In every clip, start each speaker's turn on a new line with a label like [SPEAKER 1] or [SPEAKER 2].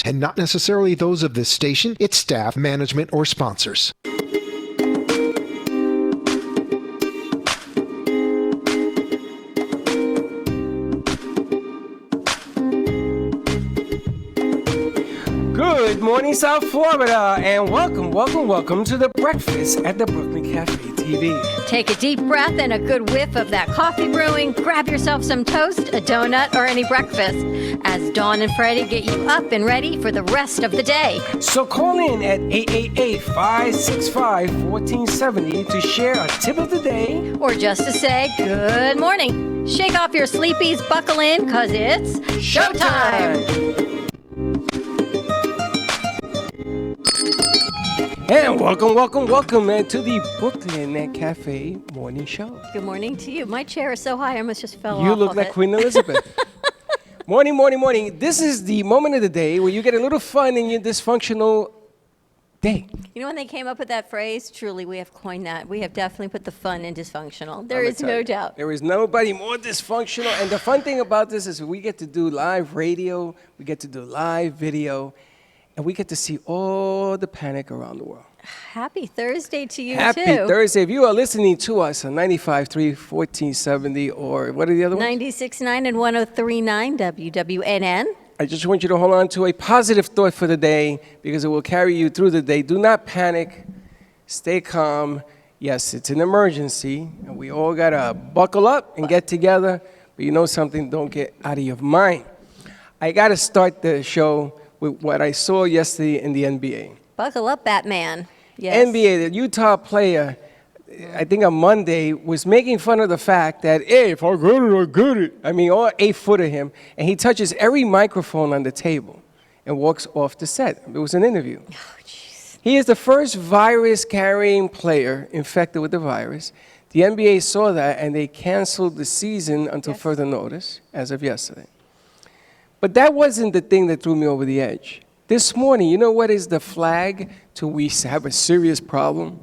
[SPEAKER 1] and not necessarily those of this station, its staff, management, or sponsors.
[SPEAKER 2] Good morning, South Florida, and welcome to the breakfast at the Brooklyn Cafe TV.
[SPEAKER 3] Take a deep breath and a good whiff of that coffee brewing. Grab yourself some toast, a donut, or any breakfast as Dawn and Freddie get you up and ready for the rest of the day.
[SPEAKER 2] So call in at 888-565-1470 to share a tip of the day.
[SPEAKER 3] Or just to say good morning. Shake off your sleepies, buckle in, because it's showtime.
[SPEAKER 2] And welcome to the Brooklyn Cafe Morning Show.
[SPEAKER 3] Good morning to you. My chair is so high, I almost just fell off.
[SPEAKER 2] You look like Queen Elizabeth. Morning. This is the moment of the day where you get a little fun in your dysfunctional day.
[SPEAKER 3] You know when they came up with that phrase? Truly, we have coined that. We have definitely put the fun in dysfunctional. There is no doubt.
[SPEAKER 2] There is nobody more dysfunctional. And the fun thing about this is we get to do live radio, we get to do live video, and we get to see all the panic around the world.
[SPEAKER 3] Happy Thursday to you,
[SPEAKER 2] Happy
[SPEAKER 3] too.
[SPEAKER 2] Thursday. If you are listening to us on 95.3, 1470, or what are the other ones?
[SPEAKER 3] 96.9 and 103.9 WWNN.
[SPEAKER 2] I just want you to hold on to a positive thought for the day because it will carry you through the day. Do not panic. Stay calm. Yes, it's an emergency, and we all got to buckle up and get together. But you know something? Don't get out of your mind. I got to start the show with what I saw yesterday in the NBA.
[SPEAKER 3] Buckle up, Batman. Yes.
[SPEAKER 2] NBA, the Utah player, I think on Monday, was making fun of the fact that, hey, if I got it, I got it. I mean, all 8 foot of him. And he touches every microphone on the table and walks off the set. It was an interview.
[SPEAKER 3] Oh, jeez.
[SPEAKER 2] He is the first virus-carrying player infected with the virus. The NBA saw that, and they canceled the season until further notice, as of yesterday. But that wasn't the thing that threw me over the edge. This morning, you know what is the flag to we have a serious problem?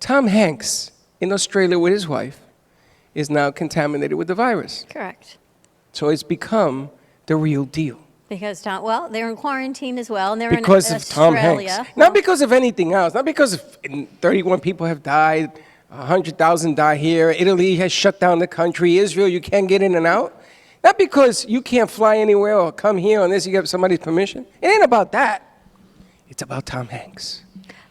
[SPEAKER 2] Tom Hanks in Australia with his wife is now contaminated with the virus.
[SPEAKER 3] Correct.
[SPEAKER 2] So it's become the real deal.
[SPEAKER 3] Because they're in quarantine as well, and they're
[SPEAKER 2] because
[SPEAKER 3] in
[SPEAKER 2] of Tom
[SPEAKER 3] Australia.
[SPEAKER 2] Hanks. Not because of anything else. Not because 31 people have died, 100,000 die here. Italy has shut down the country. Israel, you can't get in and out. Not because you can't fly anywhere or come here unless you get somebody's permission. It ain't about that. It's about Tom Hanks.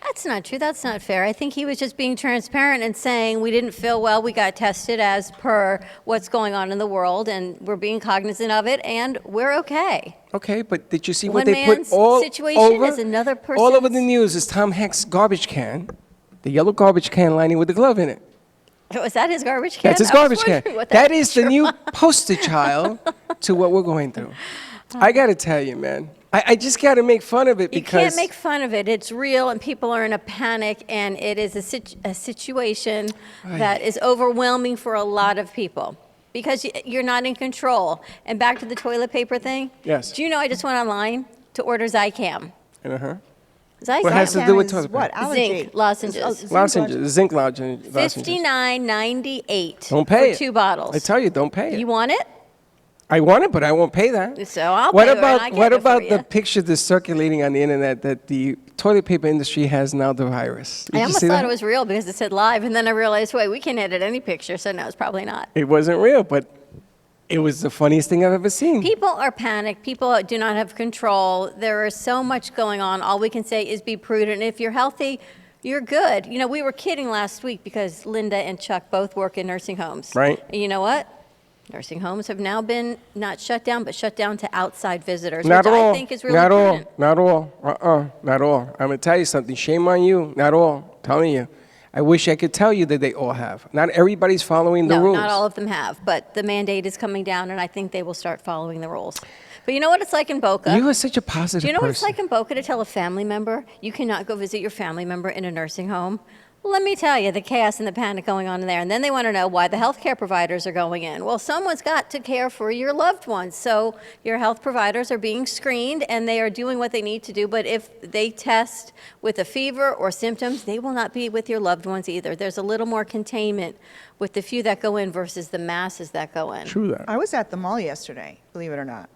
[SPEAKER 3] That's not true. That's not fair. I think he was just being transparent and saying we didn't feel well. We got tested as per what's going on in the world, and we're being cognizant of it, and we're okay.
[SPEAKER 2] Okay, but did you see
[SPEAKER 3] One
[SPEAKER 2] what they put
[SPEAKER 3] man's
[SPEAKER 2] all
[SPEAKER 3] situation
[SPEAKER 2] over?
[SPEAKER 3] is another person's.
[SPEAKER 2] All over the news is Tom Hanks' garbage can, the yellow garbage can lining with the glove in it.
[SPEAKER 3] Was that his garbage can?
[SPEAKER 2] That's his garbage can. That is the new poster child to what we're going through. I got to tell you, man. I just got to make fun of it because...
[SPEAKER 3] You can't make fun of it. It's real, and people are in a panic, and it is a situation that is overwhelming for a lot of people because you're not in control. And back to the toilet paper thing.
[SPEAKER 2] Yes.
[SPEAKER 3] Do you know I just went online to order Zicam?
[SPEAKER 2] Uh-huh.
[SPEAKER 3] Zicam.
[SPEAKER 2] What has to do with toilet paper?
[SPEAKER 4] What? Allergy.
[SPEAKER 3] Zinc lozenges.
[SPEAKER 2] Zinc lozenges.
[SPEAKER 3] $59.98
[SPEAKER 2] Don't pay
[SPEAKER 3] for
[SPEAKER 2] it.
[SPEAKER 3] 2 bottles.
[SPEAKER 2] I tell you, don't pay it.
[SPEAKER 3] You want it?
[SPEAKER 2] I want it, but I won't pay that.
[SPEAKER 3] So I'll
[SPEAKER 2] what
[SPEAKER 3] pay it
[SPEAKER 2] about
[SPEAKER 3] when I get
[SPEAKER 2] what
[SPEAKER 3] it for
[SPEAKER 2] about
[SPEAKER 3] you.
[SPEAKER 2] the picture that's circulating on the internet that the toilet paper industry has now the virus? Did
[SPEAKER 3] I
[SPEAKER 2] you
[SPEAKER 3] almost
[SPEAKER 2] see
[SPEAKER 3] thought
[SPEAKER 2] that?
[SPEAKER 3] it was real because it said live, and then I realized, wait, we can edit any picture, so no, it's probably not.
[SPEAKER 2] It wasn't real, but it was the funniest thing I've ever seen.
[SPEAKER 3] People are panicked. People do not have control. There is so much going on. All we can say is be prudent. If you're healthy, you're good. You know, we were kidding last week because Linda and Chuck both work in nursing homes.
[SPEAKER 2] Right.
[SPEAKER 3] And you know what? Nursing homes have now been not shut down, but shut down to outside visitors,
[SPEAKER 2] Not
[SPEAKER 3] which
[SPEAKER 2] all.
[SPEAKER 3] I think is really
[SPEAKER 2] not
[SPEAKER 3] prudent.
[SPEAKER 2] all. Not all. Not all. I'm going to tell you something. Shame on you. Not all. I'm telling you. I wish I could tell you that they all have. Not everybody's following the
[SPEAKER 3] No,
[SPEAKER 2] rules.
[SPEAKER 3] not all of them have, but the mandate is coming down, and I think they will start following the rules. But you know what it's like in Boca?
[SPEAKER 2] You are such a positive
[SPEAKER 3] Do you know what it's
[SPEAKER 2] person.
[SPEAKER 3] like in Boca to tell a family member you cannot go visit your family member in a nursing home? Well, let me tell you, the chaos and the panic going on in there. And then they want to know why the healthcare providers are going in. Well, someone's got to care for your loved ones. So your health providers are being screened, and they are doing what they need to do. But if they test with a fever or symptoms, they will not be with your loved ones either. There's a little more containment with the few that go in versus the masses that go in.
[SPEAKER 2] True that.
[SPEAKER 4] I was at the mall yesterday, believe it or not.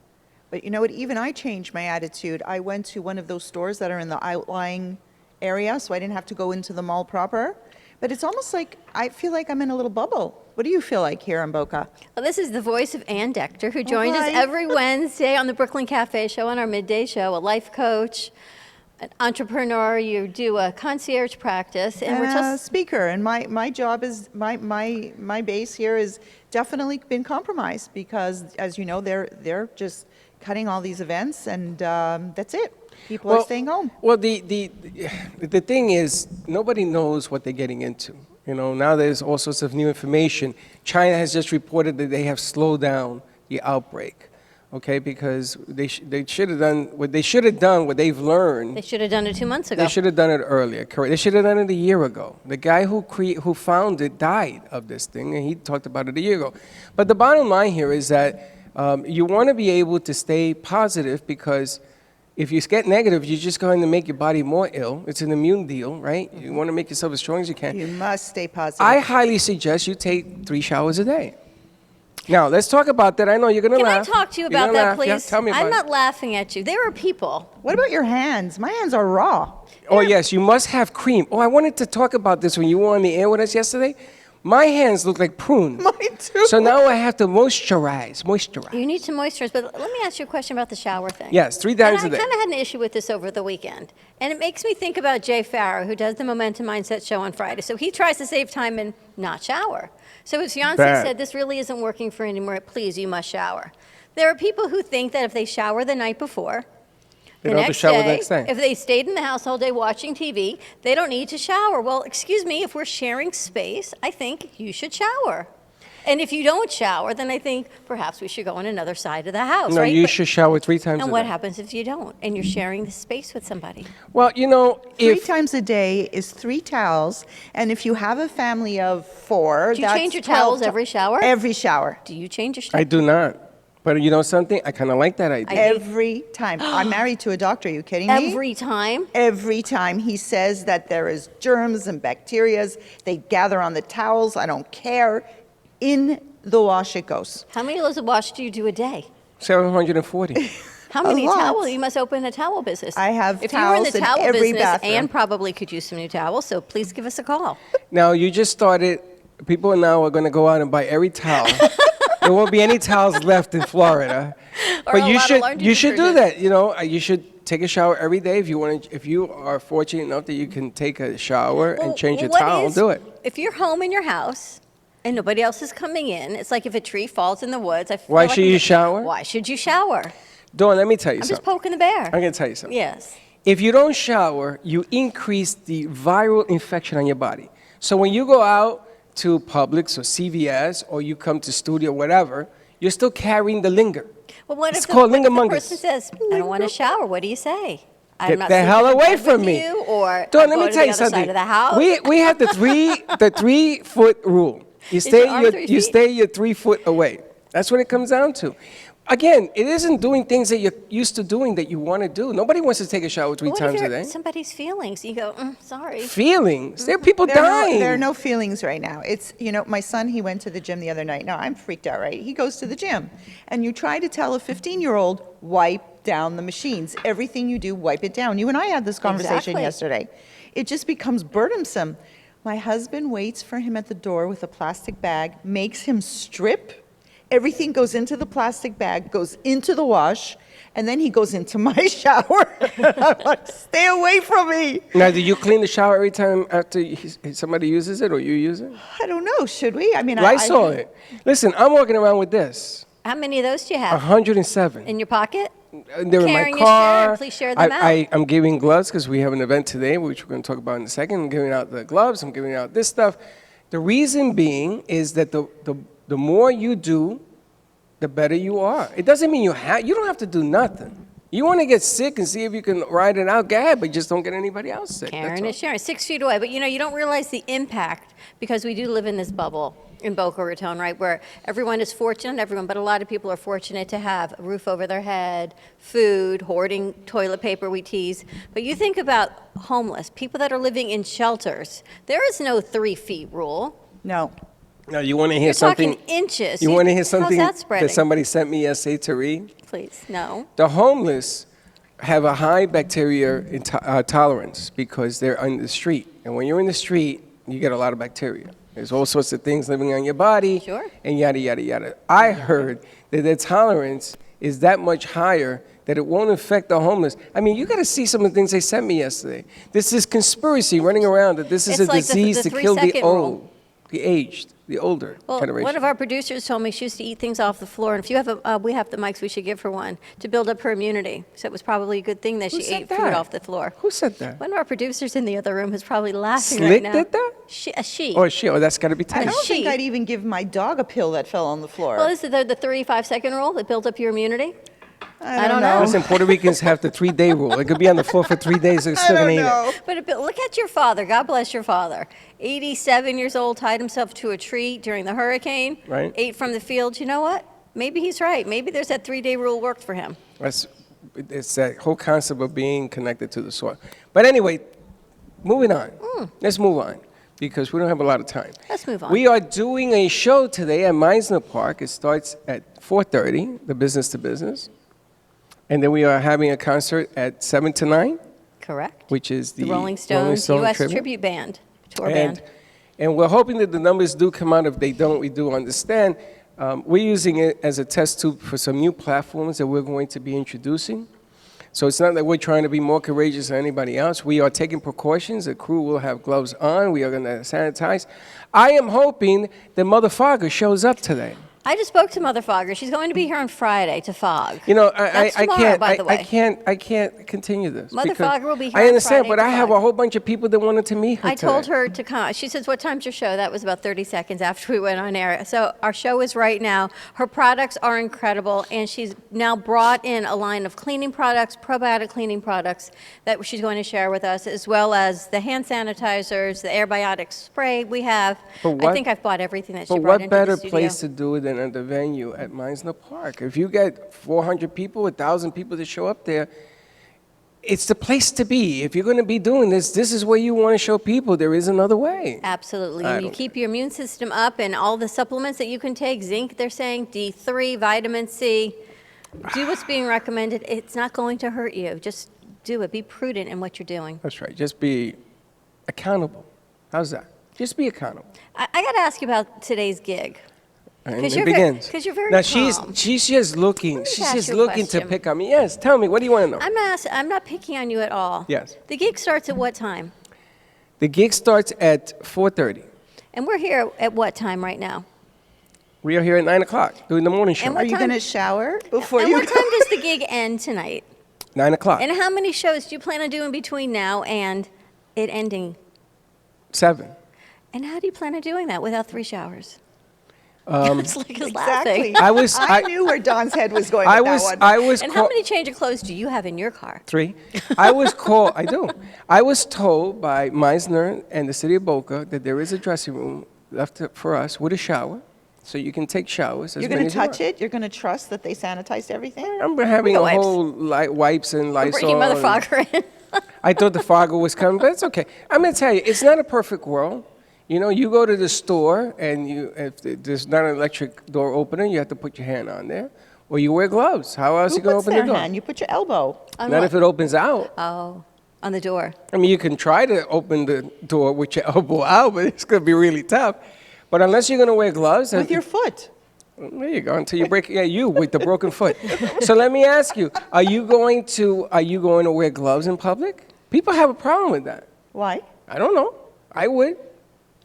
[SPEAKER 4] But you know what? Even I changed my attitude. I went to one of those stores that are in the outlying area, so I didn't have to go into the mall proper. But it's almost like I feel like I'm in a little bubble. What do you feel like here in Boca?
[SPEAKER 3] Well, this is the voice of Ann Dector, who joins us
[SPEAKER 4] hi.
[SPEAKER 3] every Wednesday on the Brooklyn Cafe Show, on our midday show, a life coach, an entrepreneur. You do a concierge practice, and
[SPEAKER 4] And
[SPEAKER 3] we're
[SPEAKER 4] a
[SPEAKER 3] just
[SPEAKER 4] speaker, and my job is, my base here has definitely been compromised because, as you know, they're just cutting all these events, and that's it. People are staying home.
[SPEAKER 2] Well, the thing is, nobody knows what they're getting into. You know, now there's all sorts of new information. China has just reported that they have slowed down the outbreak, okay, because they should have done what they should have done, what they've learned.
[SPEAKER 3] they should have done it 2 months ago.
[SPEAKER 2] They should have done it earlier, correct. They should have done it a year ago. The guy who found it died of this thing, and he talked about it a year ago. But the bottom line here is that you want to be able to stay positive, because if you get negative, you're just going to make your body more ill. It's an immune deal, right? You want to make yourself as strong as you can.
[SPEAKER 4] You must stay positive.
[SPEAKER 2] I highly suggest you take 3 showers a day. Now, let's talk about that. I know you're going to
[SPEAKER 3] Can
[SPEAKER 2] laugh.
[SPEAKER 3] I talk to you
[SPEAKER 2] You're
[SPEAKER 3] about
[SPEAKER 2] gonna
[SPEAKER 3] that,
[SPEAKER 2] laugh.
[SPEAKER 3] please?
[SPEAKER 2] Yeah, tell me about
[SPEAKER 3] I'm
[SPEAKER 2] it.
[SPEAKER 3] not laughing at you. There are people.
[SPEAKER 4] What about your hands? My hands are raw.
[SPEAKER 2] Oh, yes, you must have cream. Oh, I wanted to talk about this when you were on the air with us yesterday. My hands look like prunes.
[SPEAKER 4] Mine too.
[SPEAKER 2] So now I have to moisturize.
[SPEAKER 3] You need to moisturize, but let me ask you a question about the shower thing.
[SPEAKER 2] Yes, 3 times a
[SPEAKER 3] And
[SPEAKER 2] day.
[SPEAKER 3] I kind of had an issue with this over the weekend. And it makes me think about Jay Farrow, who does the Momentum Mindset show on Friday. So he tries to save time and not shower. So his fiance
[SPEAKER 2] Bad.
[SPEAKER 3] said, this really isn't working for anymore. Please, you must shower. There are people who think that if they shower the night before,
[SPEAKER 2] They don't have to shower the next day.
[SPEAKER 3] if they stayed in the house all day watching TV, they don't need to shower. Well, excuse me, if we're sharing space, I think you should shower. And if you don't shower, then I think perhaps we should go on another side of the house,
[SPEAKER 2] No,
[SPEAKER 3] right?
[SPEAKER 2] you
[SPEAKER 3] But-
[SPEAKER 2] should shower 3 times
[SPEAKER 3] and
[SPEAKER 2] a
[SPEAKER 3] what
[SPEAKER 2] day.
[SPEAKER 3] happens if you don't, and you're sharing the space with somebody?
[SPEAKER 2] Well, you know,
[SPEAKER 4] 3
[SPEAKER 2] if
[SPEAKER 4] times a day is 3 towels, and if you have a family of 4,
[SPEAKER 3] Do you
[SPEAKER 4] that's
[SPEAKER 3] change your
[SPEAKER 4] 12
[SPEAKER 3] towels
[SPEAKER 4] to-
[SPEAKER 3] every shower?
[SPEAKER 4] Every shower.
[SPEAKER 3] Do you change your
[SPEAKER 2] I
[SPEAKER 3] stuff?
[SPEAKER 2] do not. But you know something? I kind of like that idea.
[SPEAKER 3] I do.
[SPEAKER 4] Every time. I'm married to a doctor. Are you kidding me?
[SPEAKER 3] Every time?
[SPEAKER 4] Every time he says that there is germs and bacterias, they gather on the towels. I don't care. In the wash it goes.
[SPEAKER 3] How many loads of wash do you do a day?
[SPEAKER 2] 740.
[SPEAKER 3] How many
[SPEAKER 4] lot.
[SPEAKER 3] towels? You must open a towel business.
[SPEAKER 4] I have
[SPEAKER 3] if you were in
[SPEAKER 4] towels
[SPEAKER 3] the
[SPEAKER 4] in
[SPEAKER 3] towel
[SPEAKER 4] every
[SPEAKER 3] business,
[SPEAKER 4] bathroom.
[SPEAKER 3] Anne probably could use some new towels, so please give us a call.
[SPEAKER 2] Now, you just started, people now are going to go out and buy every towel. There won't be any towels left in Florida.
[SPEAKER 3] Or
[SPEAKER 2] But
[SPEAKER 3] a
[SPEAKER 2] you
[SPEAKER 3] lot of
[SPEAKER 2] should
[SPEAKER 3] laundry
[SPEAKER 2] you should do
[SPEAKER 3] detergent.
[SPEAKER 2] that. You know, you should take a shower every day if you want to. If you are fortunate enough that you can take a shower and change your
[SPEAKER 3] what
[SPEAKER 2] towel,
[SPEAKER 3] is-
[SPEAKER 2] do it.
[SPEAKER 3] If you're home in your house and nobody else is coming in, it's like if a tree falls in the woods. I feel
[SPEAKER 2] Why
[SPEAKER 3] like
[SPEAKER 2] should you shower?
[SPEAKER 3] Why should you shower?
[SPEAKER 2] Dawn, let me tell you
[SPEAKER 3] I'm just
[SPEAKER 2] something.
[SPEAKER 3] poking the bear.
[SPEAKER 2] I'm going to tell you something.
[SPEAKER 3] Yes.
[SPEAKER 2] If you don't shower, you increase the viral infection on your body. So when you go out to Publix or CVS or you come to studio, whatever, you're still carrying the linger.
[SPEAKER 3] Well, what
[SPEAKER 2] It's
[SPEAKER 3] if
[SPEAKER 2] called
[SPEAKER 3] what if the
[SPEAKER 2] lingamungus.
[SPEAKER 3] person says, I don't want to shower? What do you say? I'm
[SPEAKER 2] Get
[SPEAKER 3] not
[SPEAKER 2] the
[SPEAKER 3] sleeping
[SPEAKER 2] hell
[SPEAKER 3] in
[SPEAKER 2] away
[SPEAKER 3] bed
[SPEAKER 2] from
[SPEAKER 3] with
[SPEAKER 2] me.
[SPEAKER 3] You, or
[SPEAKER 2] Dawn,
[SPEAKER 3] I'm
[SPEAKER 2] let me
[SPEAKER 3] going
[SPEAKER 2] tell
[SPEAKER 3] to
[SPEAKER 2] you
[SPEAKER 3] the other
[SPEAKER 2] something.
[SPEAKER 3] side of the house.
[SPEAKER 2] We have the 3-foot rule. You stay
[SPEAKER 3] your arm 3
[SPEAKER 2] you
[SPEAKER 3] feet?
[SPEAKER 2] stay your 3 foot away. That's what it comes down to. Again, it isn't doing things that you're used to doing that you want to do. Nobody wants to take a shower 3
[SPEAKER 3] What
[SPEAKER 2] times
[SPEAKER 3] if
[SPEAKER 2] a
[SPEAKER 3] you're
[SPEAKER 2] day.
[SPEAKER 3] somebody's feelings? You go, sorry.
[SPEAKER 2] Feelings. There are people
[SPEAKER 4] There are,
[SPEAKER 2] dying.
[SPEAKER 4] there are no feelings right now. It's, you know, my son, he went to the gym the other night. Now, I'm freaked out, right? He goes to the gym. And you try to tell a 15-year-old, wipe down the machines. Everything you do, wipe it down. You and I had this conversation
[SPEAKER 3] Exactly.
[SPEAKER 4] yesterday. It just becomes burdensome. My husband waits for him at the door with a plastic bag, makes him strip. Everything goes into the plastic bag, goes into the wash, and then he goes into my shower. I'm like, stay away from me.
[SPEAKER 2] Now, do you clean the shower every time after somebody uses it or you use it?
[SPEAKER 4] I don't know. Should we? I mean,
[SPEAKER 2] Lysol it. Listen, I'm walking around with this.
[SPEAKER 3] How many of those do you have?
[SPEAKER 2] 107.
[SPEAKER 3] In your pocket?
[SPEAKER 2] They're in my
[SPEAKER 3] Karen, you
[SPEAKER 2] car.
[SPEAKER 3] share. Please share them out.
[SPEAKER 2] I'm giving gloves because we have an event today, which we're going to talk about in a second. I'm giving out the gloves. I'm giving out this stuff. The reason being is that the more you do, the better you are. It doesn't mean you don't have to do nothing. You want to get sick and see if you can ride it out, go ahead, but just don't get anybody else sick.
[SPEAKER 3] Karen
[SPEAKER 2] That's all.
[SPEAKER 3] is sharing, 6 feet away. But you don't realize the impact because we do live in this bubble in Boca Raton, right, where everyone is fortunate, not everyone, but a lot of people are fortunate to have a roof over their head, food, hoarding toilet paper, we tease. But you think about homeless, people that are living in shelters. There is no 3 feet rule.
[SPEAKER 4] No.
[SPEAKER 2] Now, you want to hear
[SPEAKER 3] You're
[SPEAKER 2] something?
[SPEAKER 3] talking inches.
[SPEAKER 2] You want to hear something
[SPEAKER 3] How's that spreading?
[SPEAKER 2] somebody sent me yesterday to read?
[SPEAKER 3] Please, no.
[SPEAKER 2] The homeless have a high bacteria tolerance because they're on the street. And when you're in the street, you get a lot of bacteria. There's all sorts of things living on your body.
[SPEAKER 3] Sure.
[SPEAKER 2] And yada, yada, yada. I heard that their tolerance is that much higher that it won't affect the homeless. I mean, you got to see some of the things they sent me yesterday. This is conspiracy running around that this is
[SPEAKER 3] It's
[SPEAKER 2] a
[SPEAKER 3] like the
[SPEAKER 2] disease to kill the
[SPEAKER 3] 3-second rule.
[SPEAKER 2] old, the aged, the older
[SPEAKER 3] Well,
[SPEAKER 2] generation.
[SPEAKER 3] one of our producers told me she used to eat things off the floor, and if you have we have the mics, we should give her one to build up her immunity. So it was probably a good thing that
[SPEAKER 2] Who
[SPEAKER 3] she
[SPEAKER 2] said
[SPEAKER 3] ate food
[SPEAKER 2] that?
[SPEAKER 3] off the floor.
[SPEAKER 2] Who said that?
[SPEAKER 3] One of our producers in the other room is probably laughing
[SPEAKER 2] Slick
[SPEAKER 3] right now.
[SPEAKER 2] did that?
[SPEAKER 3] She.
[SPEAKER 2] Oh, shit. Oh, that's got to be
[SPEAKER 4] I
[SPEAKER 2] tight.
[SPEAKER 4] don't think
[SPEAKER 3] She-
[SPEAKER 4] I'd even give my dog a pill that fell on the floor.
[SPEAKER 3] Well, is it the 35-second rule that builds up your immunity? I don't know.
[SPEAKER 2] Listen, Puerto Ricans have the 3-day rule. It could be on the floor for 3 days. They're
[SPEAKER 4] I
[SPEAKER 2] still
[SPEAKER 4] don't
[SPEAKER 2] going to eat
[SPEAKER 4] know.
[SPEAKER 2] it.
[SPEAKER 3] But look at your father. God bless your father. 87 years old, tied himself to a tree during the hurricane.
[SPEAKER 2] Right.
[SPEAKER 3] Ate from the fields. You know what? Maybe he's right. Maybe there's that 3-day rule worked for him.
[SPEAKER 2] It's that whole concept of being connected to the soil. But anyway, moving on. Let's move on because we don't have a lot of time.
[SPEAKER 3] Let's move on.
[SPEAKER 2] We are doing a show today at Meisner Park. It starts at 4:30, the business to business. And then we are having a concert at 7 to 9,
[SPEAKER 3] Correct.
[SPEAKER 2] which is
[SPEAKER 3] The Rolling Stones
[SPEAKER 2] Stone
[SPEAKER 3] U.S.
[SPEAKER 2] tribute.
[SPEAKER 3] Tribute Band, tour
[SPEAKER 2] And,
[SPEAKER 3] band.
[SPEAKER 2] and we're hoping that the numbers do come out. If they don't, we do understand. We're using it as a test tube for some new platforms that we're going to be introducing. So it's not that we're trying to be more courageous than anybody else. We are taking precautions. The crew will have gloves on. We are going to sanitize. I am hoping that Mother Fogger shows up today.
[SPEAKER 3] I just spoke to Mother Fogger. She's going to be here on Friday to fog.
[SPEAKER 2] You know,
[SPEAKER 3] That's
[SPEAKER 2] I
[SPEAKER 3] tomorrow,
[SPEAKER 2] can't.
[SPEAKER 3] by the way.
[SPEAKER 2] I can't continue this.
[SPEAKER 3] Mother
[SPEAKER 2] because
[SPEAKER 3] Fogger will be here
[SPEAKER 2] I
[SPEAKER 3] on
[SPEAKER 2] understand,
[SPEAKER 3] Friday
[SPEAKER 2] but I
[SPEAKER 3] to
[SPEAKER 2] have
[SPEAKER 3] fog.
[SPEAKER 2] a whole bunch of people that wanted to meet her.
[SPEAKER 3] I told
[SPEAKER 2] today.
[SPEAKER 3] her to come. She says, "What time's your show?" That was about 30 seconds after we went on air. So our show is right now. Her products are incredible, and she's now brought in a line of cleaning products, probiotic cleaning products that she's going to share with us, as well as the hand sanitizers, the airbiotic spray we have.
[SPEAKER 2] But
[SPEAKER 3] I
[SPEAKER 2] what-
[SPEAKER 3] think I've bought everything that she
[SPEAKER 2] But
[SPEAKER 3] brought
[SPEAKER 2] what
[SPEAKER 3] into
[SPEAKER 2] better
[SPEAKER 3] the studio.
[SPEAKER 2] place to do it than at the venue at Meisner Park? If you get 400 people, 1,000 people to show up there, it's the place to be. If you're going to be doing this, this is where you want to show people there is another way.
[SPEAKER 3] Absolutely.
[SPEAKER 2] I
[SPEAKER 3] And you
[SPEAKER 2] don't
[SPEAKER 3] keep your immune system up, and all the supplements that you can take, zinc, they're saying, D3, vitamin C. Do what's being recommended. It's not going to hurt you. Just do it. Be prudent in what you're doing.
[SPEAKER 2] That's right. Just be accountable. How's that? Just be accountable.
[SPEAKER 3] I got to ask you about today's gig.
[SPEAKER 2] And
[SPEAKER 3] 'Cause
[SPEAKER 2] it
[SPEAKER 3] you're very-
[SPEAKER 2] begins.
[SPEAKER 3] 'cause you're very
[SPEAKER 2] now
[SPEAKER 3] calm.
[SPEAKER 2] she's just looking.
[SPEAKER 3] just
[SPEAKER 2] She's
[SPEAKER 3] ask
[SPEAKER 2] just
[SPEAKER 3] you a
[SPEAKER 2] looking to
[SPEAKER 3] question.
[SPEAKER 2] pick on me. Yes. Tell me. What do you want to know?
[SPEAKER 3] I'm not picking on you at all.
[SPEAKER 2] Yes.
[SPEAKER 3] The gig starts at what time?
[SPEAKER 2] The gig starts at 4:30.
[SPEAKER 3] And we're here at what time right now?
[SPEAKER 2] We are here at 9 o'clock doing the morning show.
[SPEAKER 3] And what
[SPEAKER 4] Are you
[SPEAKER 3] time-
[SPEAKER 4] going to shower before
[SPEAKER 3] And
[SPEAKER 4] you
[SPEAKER 3] what
[SPEAKER 4] go?
[SPEAKER 3] time does the gig end tonight?
[SPEAKER 2] 9 o'clock.
[SPEAKER 3] And how many shows do you plan on doing between now and it ending?
[SPEAKER 2] 7.
[SPEAKER 3] And how do you plan on doing that without 3 showers? It's like he's
[SPEAKER 4] Exactly.
[SPEAKER 3] laughing.
[SPEAKER 4] I knew where Don's head was going
[SPEAKER 2] I
[SPEAKER 4] with
[SPEAKER 2] was.
[SPEAKER 4] that one.
[SPEAKER 2] I was.
[SPEAKER 3] And
[SPEAKER 2] call-
[SPEAKER 3] how many change of clothes do you have in your car?
[SPEAKER 2] 3. I was called. I do. I was told by Meisner and the city of Boca that there is a dressing room left for us with a shower, so you can take showers.
[SPEAKER 4] You're going to touch it? You're going to trust that they sanitized everything?
[SPEAKER 2] I'm having
[SPEAKER 3] The
[SPEAKER 2] a
[SPEAKER 3] wipes.
[SPEAKER 2] whole wipes and
[SPEAKER 3] I'm
[SPEAKER 2] Lysol.
[SPEAKER 3] bringing Mother
[SPEAKER 2] and-
[SPEAKER 3] Fogger in.
[SPEAKER 2] I thought the fogger was coming, but it's okay. I'm going to tell you, it's not a perfect world. You know, you go to the store, and if there's not an electric door opener, you have to put your hand on there, or you wear gloves. How else
[SPEAKER 4] Who
[SPEAKER 2] you going to
[SPEAKER 4] puts
[SPEAKER 2] open
[SPEAKER 4] their
[SPEAKER 2] the door?
[SPEAKER 4] hand? You put your elbow.
[SPEAKER 3] On
[SPEAKER 2] Not
[SPEAKER 3] what?
[SPEAKER 2] if it opens out.
[SPEAKER 3] Oh, on the door.
[SPEAKER 2] I mean, you can try to open the door with your elbow out, but it's going to be really tough. But unless you're going to wear gloves,
[SPEAKER 4] With your foot.
[SPEAKER 2] there you go. Until you break, you with the broken foot. So let me ask you: Are you going to wear gloves in public? People have a problem with that.
[SPEAKER 4] Why?
[SPEAKER 2] I don't know. I would.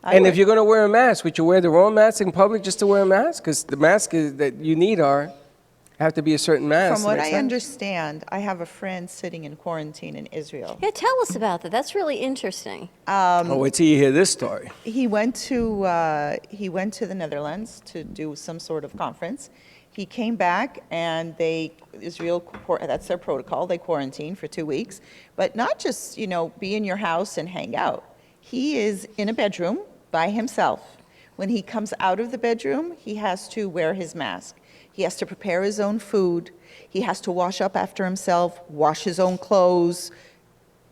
[SPEAKER 4] I
[SPEAKER 2] And if
[SPEAKER 4] would.
[SPEAKER 2] you're going to wear a mask, would you wear the wrong mask in public just to wear a mask? Because the masks that you need have to be a certain mask.
[SPEAKER 4] From what
[SPEAKER 2] to make
[SPEAKER 4] I
[SPEAKER 2] sense.
[SPEAKER 4] understand, I have a friend sitting in quarantine in Israel.
[SPEAKER 3] Yeah, tell us about that. That's really interesting.
[SPEAKER 2] Oh, wait till you hear this story.
[SPEAKER 4] He went to the Netherlands to do some sort of conference. He came back, and that's their protocol. They quarantine for 2 weeks, but not just be in your house and hang out. He is in a bedroom by himself. When he comes out of the bedroom, he has to wear his mask. He has to prepare his own food. He has to wash up after himself, wash his own clothes.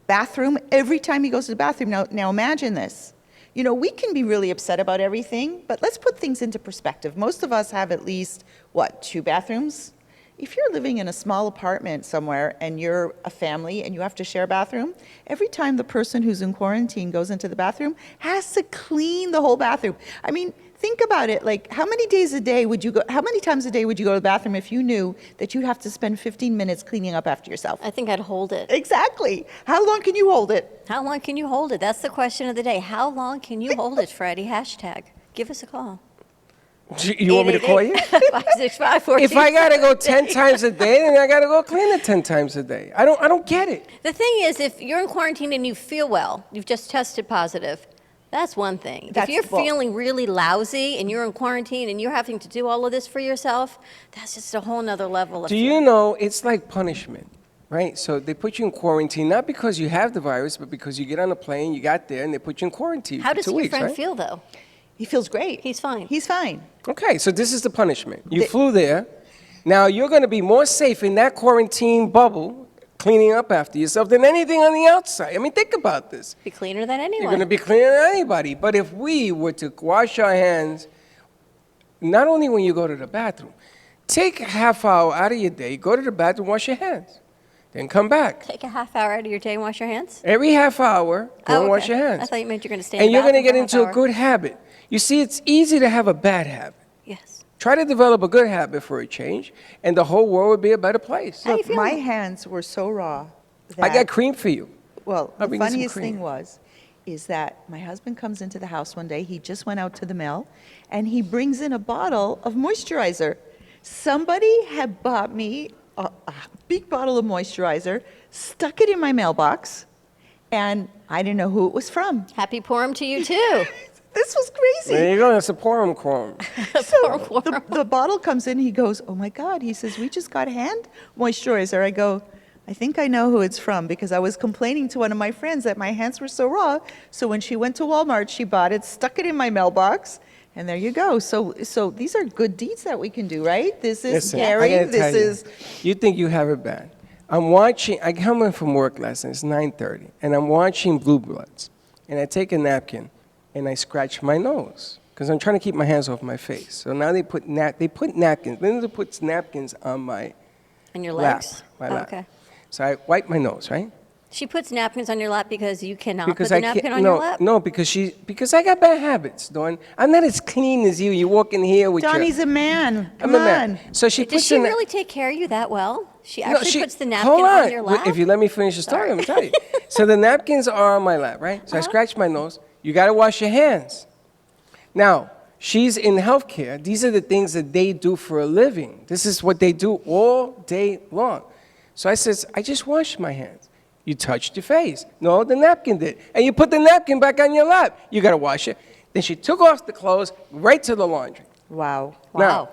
[SPEAKER 4] Bathroom, every time he goes to the bathroom. Now imagine this. You know, we can be really upset about everything, but let's put things into perspective. Most of us have at least, what, 2 bathrooms? If you're living in a small apartment somewhere and you're a family and you have to share a bathroom, every time the person who's in quarantine goes into the bathroom has to clean the whole bathroom. I mean, think about it. Like, how many times a day would you go to the bathroom if you knew that you'd have to spend 15 minutes cleaning up after yourself?
[SPEAKER 3] I think I'd hold it.
[SPEAKER 4] Exactly. How long can you hold it?
[SPEAKER 3] How long can you hold it? That's the question of the day. How long can you hold it, Freddie? Hashtag. Give us a call.
[SPEAKER 2] You want me to call you?
[SPEAKER 3] 565-14.
[SPEAKER 2] If I gotta go 10 times a day, then I gotta go clean it 10 times a day. I don't get it.
[SPEAKER 3] The thing is, if you're in quarantine and you feel well, you've just tested positive, that's one thing. If you're feeling really lousy and you're in quarantine and you're having to do all of this for yourself, that's just a whole nother level of
[SPEAKER 2] Do you know, it's like punishment, right? So they put you in quarantine, not because you have the virus, but because you get on a plane, you got there, and they put you in quarantine
[SPEAKER 3] How
[SPEAKER 2] for
[SPEAKER 3] does
[SPEAKER 2] 2
[SPEAKER 3] your
[SPEAKER 2] weeks,
[SPEAKER 3] friend
[SPEAKER 2] right?
[SPEAKER 3] feel, though?
[SPEAKER 4] He feels great.
[SPEAKER 3] He's fine.
[SPEAKER 4] He's fine.
[SPEAKER 2] Okay, so this is the punishment. You flew there. Now you're going to be more safe in that quarantine bubble, cleaning up after yourself, than anything on the outside. I mean, think about this.
[SPEAKER 3] Be cleaner than anyone.
[SPEAKER 2] You're going to be cleaner than anybody. But if we were to wash our hands, not only when you go to the bathroom, take a half hour out of your day, go to the bathroom, wash your hands, then come back.
[SPEAKER 3] Take a half hour out of your day and wash your hands?
[SPEAKER 2] Every half hour, go and wash your hands.
[SPEAKER 3] I thought you meant you're going to stay in
[SPEAKER 2] And
[SPEAKER 3] the
[SPEAKER 2] you're going to
[SPEAKER 3] bathroom
[SPEAKER 2] get
[SPEAKER 3] for a
[SPEAKER 2] into a
[SPEAKER 3] half
[SPEAKER 2] good
[SPEAKER 3] hour.
[SPEAKER 2] habit. You see, it's easy to have a bad habit.
[SPEAKER 3] Yes.
[SPEAKER 2] Try to develop a good habit for a change, and the whole world would be a better place.
[SPEAKER 3] How you
[SPEAKER 4] Look,
[SPEAKER 3] feeling?
[SPEAKER 4] my hands were so raw that...
[SPEAKER 2] I got cream for you.
[SPEAKER 4] Well,
[SPEAKER 2] I'll
[SPEAKER 4] the
[SPEAKER 2] bring you some
[SPEAKER 4] funniest
[SPEAKER 2] cream.
[SPEAKER 4] thing is that my husband comes into the house one day, he just went out to the mail, and he brings in a bottle of moisturizer. Somebody had bought me a big bottle of moisturizer, stuck it in my mailbox, and I didn't know who it was from.
[SPEAKER 3] Happy Purim to you, too.
[SPEAKER 4] This was crazy.
[SPEAKER 2] There you go. That's a quorum quorum.
[SPEAKER 4] So the bottle comes in, he goes, oh my God, he says, we just got hand moisturizer. I go, I think I know who it's from, because I was complaining to one of my friends that my hands were so raw. So when she went to Walmart, she bought it, stuck it in my mailbox, and there you go. So these are good deeds that we can do, right? This is
[SPEAKER 2] Listen, I
[SPEAKER 4] caring,
[SPEAKER 2] gotta tell
[SPEAKER 4] this
[SPEAKER 2] you,
[SPEAKER 4] is...
[SPEAKER 2] you think you have it bad. I come in from work last night, it's 9:30, and I'm watching Blue Bloods, and I take a napkin, and I scratch my nose, because I'm trying to keep my hands off my face. So now they put napkins, Linda puts napkins on my
[SPEAKER 3] On your
[SPEAKER 2] lap,
[SPEAKER 3] legs?
[SPEAKER 2] my
[SPEAKER 3] Oh,
[SPEAKER 2] lap.
[SPEAKER 3] okay.
[SPEAKER 2] So I wipe my nose, right?
[SPEAKER 3] She puts napkins on your lap because you cannot
[SPEAKER 2] Because
[SPEAKER 3] put the
[SPEAKER 2] I
[SPEAKER 3] napkin
[SPEAKER 2] can't,
[SPEAKER 3] on
[SPEAKER 2] no,
[SPEAKER 3] your lap?
[SPEAKER 2] no, because I got bad habits, Dawn. I'm not as clean as you. You walk in here with
[SPEAKER 4] Donnie's
[SPEAKER 2] your...
[SPEAKER 4] a man.
[SPEAKER 2] I'm
[SPEAKER 4] Come
[SPEAKER 2] a man.
[SPEAKER 4] on.
[SPEAKER 2] So she
[SPEAKER 3] Does
[SPEAKER 2] puts
[SPEAKER 3] she
[SPEAKER 2] in
[SPEAKER 3] really take care of you that well? She
[SPEAKER 2] No,
[SPEAKER 3] actually puts the napkin
[SPEAKER 2] hold
[SPEAKER 3] on your lap?
[SPEAKER 2] If you let me finish the story, I'm gonna tell you. So the napkins are on my lap, right? So I scratch my nose. You got to wash your hands. Now, she's in healthcare. These are the things that they do for a living. This is what they do all day long. So I says, I just washed my hands. You touched your face. No, the napkin did. And you put the napkin back on your lap. You got to wash it. Then she took off the clothes right to the laundry.
[SPEAKER 4] Wow.
[SPEAKER 2] Now,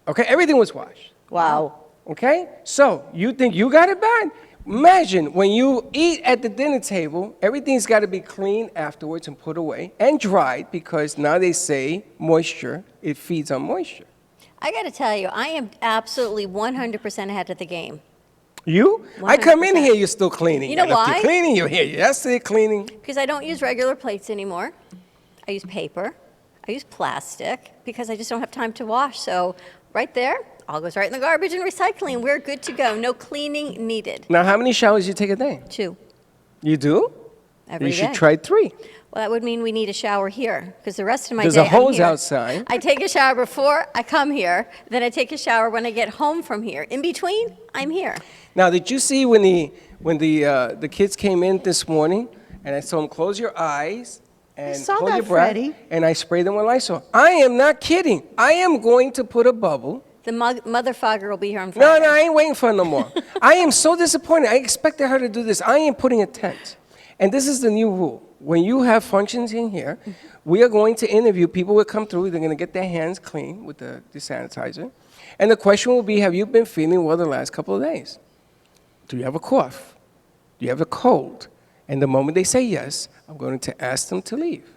[SPEAKER 2] okay, everything was washed.
[SPEAKER 4] Wow.
[SPEAKER 2] Okay? So, you think you got it bad? Imagine when you eat at the dinner table, everything's got to be clean afterwards and put away and dried, because now they say moisture, it feeds on moisture.
[SPEAKER 3] I got to tell you, I am absolutely 100% ahead of the game.
[SPEAKER 2] You? I come in
[SPEAKER 3] 100%.
[SPEAKER 2] here, you're still cleaning.
[SPEAKER 3] You know
[SPEAKER 2] And if
[SPEAKER 3] why?
[SPEAKER 2] you're cleaning, you're here yesterday cleaning.
[SPEAKER 3] Because I don't use regular plates anymore. I use paper. I use plastic because I just don't have time to wash. So right there, all goes right in the garbage and recycling. We're good to go. No cleaning needed.
[SPEAKER 2] Now, how many showers you take a day?
[SPEAKER 3] 2
[SPEAKER 2] You do?
[SPEAKER 3] every
[SPEAKER 2] You
[SPEAKER 3] day.
[SPEAKER 2] should try 3.
[SPEAKER 3] Well, that would mean we need a shower here because the rest of my
[SPEAKER 2] There's
[SPEAKER 3] day
[SPEAKER 2] a hose
[SPEAKER 3] I'm here.
[SPEAKER 2] outside.
[SPEAKER 3] I take a shower before I come here. Then I take a shower when I get home from here. In between, I'm here.
[SPEAKER 2] Now, did you see when the kids came in this morning, and I told them, close your eyes and
[SPEAKER 4] saw
[SPEAKER 2] hold
[SPEAKER 4] that,
[SPEAKER 2] your breath,
[SPEAKER 4] Freddie.
[SPEAKER 2] and I sprayed them with Lysol. I am not kidding. I am going to put a bubble.
[SPEAKER 3] The mother fogger will be here on
[SPEAKER 2] No,
[SPEAKER 3] Friday.
[SPEAKER 2] no, I ain't waiting for it no more. I am so disappointed. I expected her to do this. I am putting a tent. And this is the new rule. When you have functions in here, we are going to interview. People will come through. They're going to get their hands clean with the sanitizer. And the question will be, have you been feeling well the last couple of days? Do you have a cough? Do you have a cold? And the moment they say yes, I'm going to ask them to leave.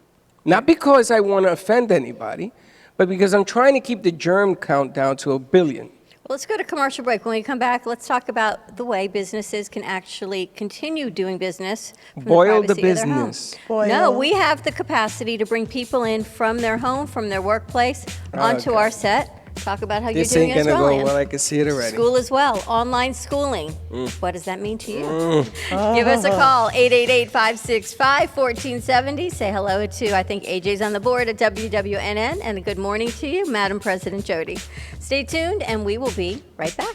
[SPEAKER 2] Not because I want to offend anybody, but because I'm trying to keep the germ count down to 1 billion.
[SPEAKER 3] Well, let's go to commercial break. When we come back, let's talk about the way businesses can actually continue doing business from
[SPEAKER 2] Boil
[SPEAKER 3] the
[SPEAKER 2] the
[SPEAKER 3] privacy of their home.
[SPEAKER 2] business.
[SPEAKER 3] No, we have the capacity to bring people in from their home, from their workplace, onto our set. Talk about how
[SPEAKER 2] This
[SPEAKER 3] you're doing
[SPEAKER 2] ain't
[SPEAKER 3] as
[SPEAKER 2] gonna
[SPEAKER 3] well,
[SPEAKER 2] go
[SPEAKER 3] Ann.
[SPEAKER 2] well. I can see it already.
[SPEAKER 3] School as well, online schooling. What does that mean to you? Give us a call, 888-565-1470. Say hello to, I think AJ's on the board at WWNN, and a good morning to you, Madam President Jody. Stay tuned, and we will be right back.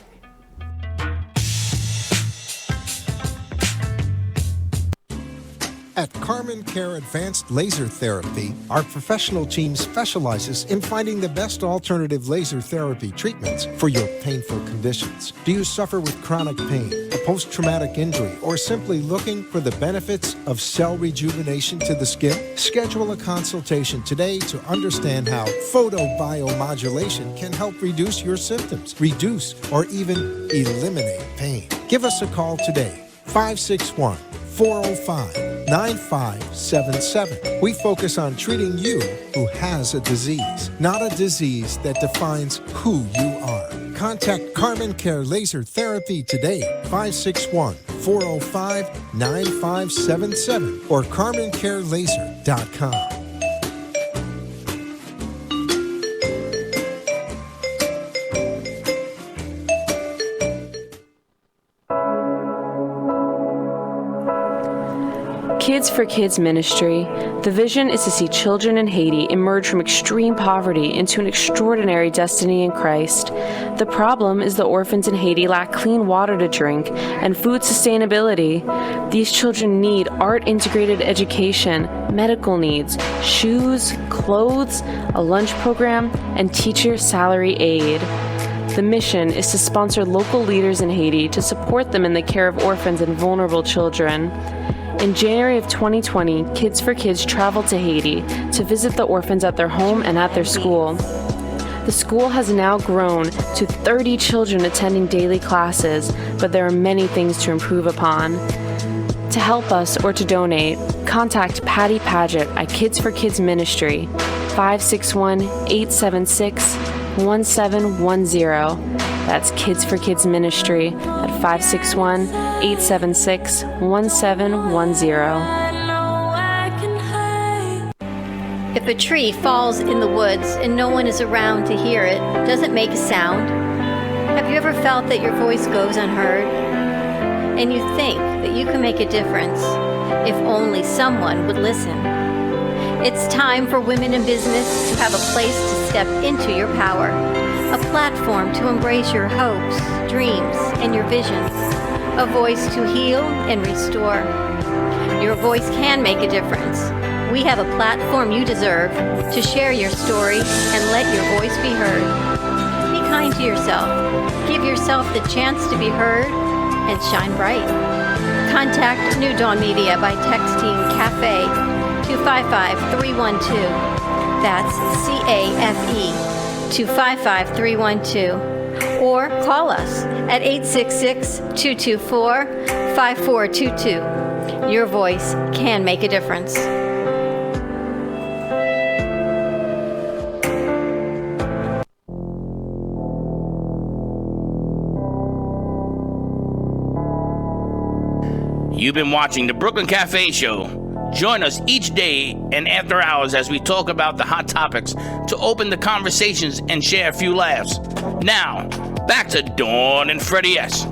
[SPEAKER 1] At Carmen Care Advanced Laser Therapy, our professional team specializes in finding the best alternative laser therapy treatments for your painful conditions. Do you suffer with chronic pain, a post-traumatic injury, or simply looking for the benefits of cell rejuvenation to the skin? Schedule a consultation today to understand how photobiomodulation can help reduce your symptoms, reduce or even eliminate pain. Give us a call today, 561-405-9577. We focus on treating you who has a disease, not a disease that defines who you are. Contact Carmen Care Laser Therapy today, 561-405-9577 or carmencarelaser.com.
[SPEAKER 5] Kids for Kids Ministry. The vision is to see children in Haiti emerge from extreme poverty into an extraordinary destiny in Christ. The problem is the orphans in Haiti lack clean water to drink and food sustainability. These children need art-integrated education, medical needs, shoes, clothes, a lunch program, and teacher salary aid. The mission is to sponsor local leaders in Haiti to support them in the care of orphans and vulnerable children. In January of 2020, Kids for Kids traveled to Haiti to visit the orphans at their home and at their school. The school has now grown to 30 children attending daily classes, but there are many things to improve upon. To help us or to donate, contact Patty Paget at Kids for Kids Ministry, 561-876-1710. That's Kids for Kids Ministry at 561-876-1710.
[SPEAKER 3] If a tree falls in the woods and no one is around to hear it, does it make a sound? Have you ever felt that your voice goes unheard? And you think that you can make a difference if only someone would listen? It's time for women in business to have a place to step into your power, a platform to embrace your hopes, dreams, and your visions, a voice to heal and restore. Your voice can make a difference. We have a platform you deserve to share your story and let your voice be heard. Be kind to yourself. Give yourself the chance to be heard and shine bright. Contact New Dawn Media by texting CAFE to 55312. That's CAFE to 55312. Or call us at 866-224-5422. Your voice can make a difference.
[SPEAKER 6] You've been watching the Brooklyn Cafe Show. Join us each day and after hours as we talk about the hot topics to open the conversations and share a few laughs. Now, back to Dawn and Freddie S.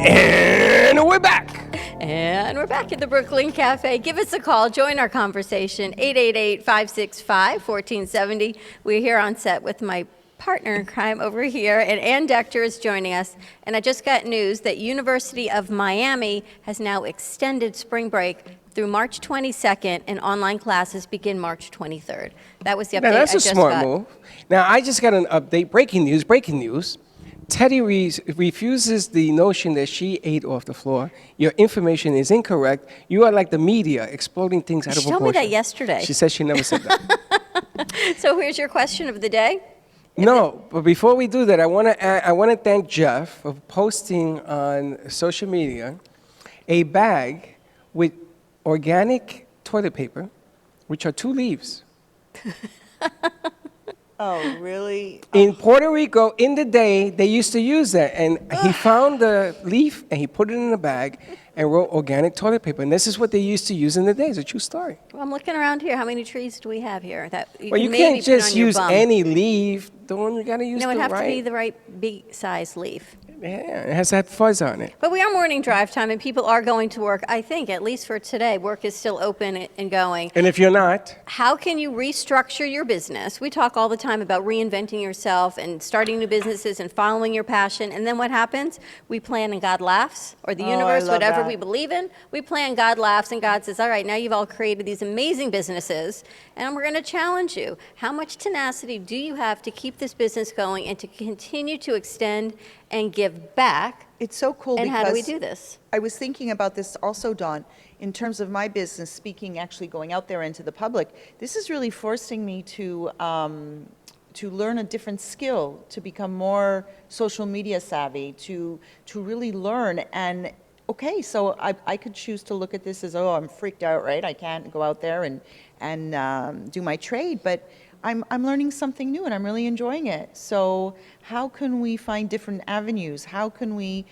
[SPEAKER 6] And we're back.
[SPEAKER 3] And we're back at the Brooklyn Cafe. Give us a call. Join our conversation. 888-565-1470. We're here on set with my partner in crime over here, and Ann Dector is joining us. And I just got news that University of Miami has now extended spring break through March 22nd, and online classes begin March 23rd. That was the update
[SPEAKER 2] Now, that's
[SPEAKER 3] I
[SPEAKER 2] a
[SPEAKER 3] just
[SPEAKER 2] smart
[SPEAKER 3] got.
[SPEAKER 2] move. Now, I just got an update. Breaking news. Teddy refuses the notion that she ate off the floor. Your information is incorrect. You are like the media, exploding things out of
[SPEAKER 3] She told
[SPEAKER 2] proportion.
[SPEAKER 3] me that yesterday.
[SPEAKER 2] She says she never said that.
[SPEAKER 3] So here's your question of the day.
[SPEAKER 2] No, but before we do that, I want to thank Jeff for posting on social media a bag with organic toilet paper, which are 2 leaves.
[SPEAKER 4] Oh, really?
[SPEAKER 2] In Puerto Rico, in the day, they used to use that. And he found the leaf and he put it in a bag and wrote organic toilet paper. And this is what they used to use in the day. It's a true story.
[SPEAKER 3] Well, I'm looking around here. How many trees do we have here that you
[SPEAKER 2] Well,
[SPEAKER 3] can
[SPEAKER 2] you
[SPEAKER 3] maybe
[SPEAKER 2] can't
[SPEAKER 3] put
[SPEAKER 2] just
[SPEAKER 3] on your
[SPEAKER 2] use
[SPEAKER 3] bum?
[SPEAKER 2] any leaf. You got to use
[SPEAKER 3] No,
[SPEAKER 2] the
[SPEAKER 3] it'd have
[SPEAKER 2] right.
[SPEAKER 3] to be the right big size leaf.
[SPEAKER 2] Yeah, it has that fuzz on it.
[SPEAKER 3] But we are morning drive time, and people are going to work. I think, at least for today, work is still open and going.
[SPEAKER 2] And if you're not,
[SPEAKER 3] How can you restructure your business? We talk all the time about reinventing yourself and starting new businesses and following your passion. And then what happens? We plan and God laughs, or the
[SPEAKER 4] Oh, I
[SPEAKER 3] universe,
[SPEAKER 4] love
[SPEAKER 3] whatever
[SPEAKER 4] that.
[SPEAKER 3] we believe in. We plan, God laughs, and God says, all right, now you've all created these amazing businesses, and we're going to challenge you. How much tenacity do you have to keep this business going and to continue to extend and give back?
[SPEAKER 4] It's so cool
[SPEAKER 3] And
[SPEAKER 4] because
[SPEAKER 3] how do we do this?
[SPEAKER 4] I was thinking about this also, Dawn, in terms of my business, speaking, actually going out there into the public. This is really forcing me to learn a different skill, to become more social media savvy, to really learn. And okay, so I could choose to look at this as, oh, I'm freaked out, right? I can't go out there and do my trade, but I'm learning something new and I'm really enjoying it. So how can we find different avenues? How can we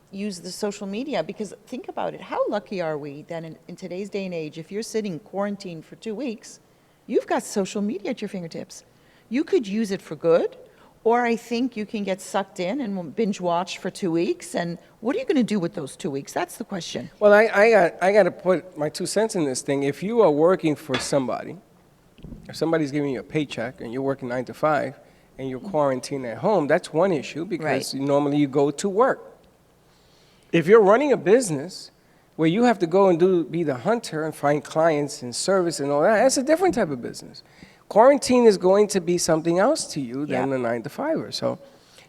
[SPEAKER 4] use the social media? Because think about it, how lucky are we that in today's day and age, if you're sitting quarantined for 2 weeks, you've got social media at your fingertips. You could use it for good, or I think you can get sucked in and binge watch for 2 weeks. And what are you going to do with those 2 weeks? That's the question.
[SPEAKER 2] well, I got to put my 2 cents in this thing. If you are working for somebody, if somebody's giving you a paycheck and you're working 9 to 5 and you're quarantined at home, that's one issue because normally you go to work. If you're running a business where you have to go and be the hunter and find clients and service and all that, that's a different type of business. Quarantine is going to be something else to you than the 9 to 5er. So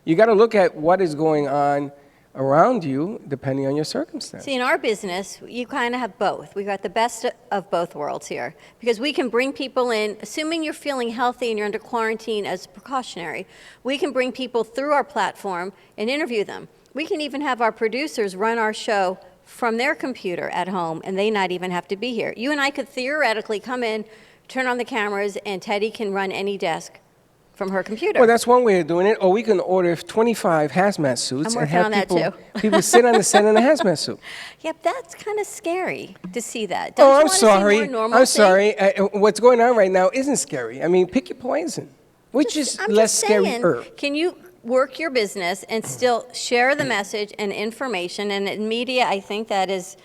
[SPEAKER 2] you got to look at what is going on around you depending on your circumstance.
[SPEAKER 3] See, in our business, you kind of have both. We've got the best of both worlds here because we can bring people in, assuming you're feeling healthy and you're under quarantine as precautionary, we can bring people through our platform and interview them. We can even have our producers run our show from their computer at home and they not even have to be here. You and I could theoretically come in, turn on the cameras, and Teddy can run any desk from her computer.
[SPEAKER 2] Well, that's one way of doing it. Or we can order 25 hazmat suits
[SPEAKER 3] I'm
[SPEAKER 2] and
[SPEAKER 3] working
[SPEAKER 2] have
[SPEAKER 3] on that
[SPEAKER 2] people,
[SPEAKER 3] too.
[SPEAKER 2] people sit on the set in a hazmat suit.
[SPEAKER 3] Yep, that's kind of scary to see that. Don't
[SPEAKER 2] Oh,
[SPEAKER 3] you
[SPEAKER 2] I'm
[SPEAKER 3] wanna see
[SPEAKER 2] sorry.
[SPEAKER 3] more normalcy?
[SPEAKER 2] I'm sorry. What's going on right now isn't scary. I mean, pick your poison. Which is
[SPEAKER 3] I'm
[SPEAKER 2] less
[SPEAKER 3] just
[SPEAKER 2] scary?
[SPEAKER 3] saying, can you work your business and still share the message and information? And in media, I think that is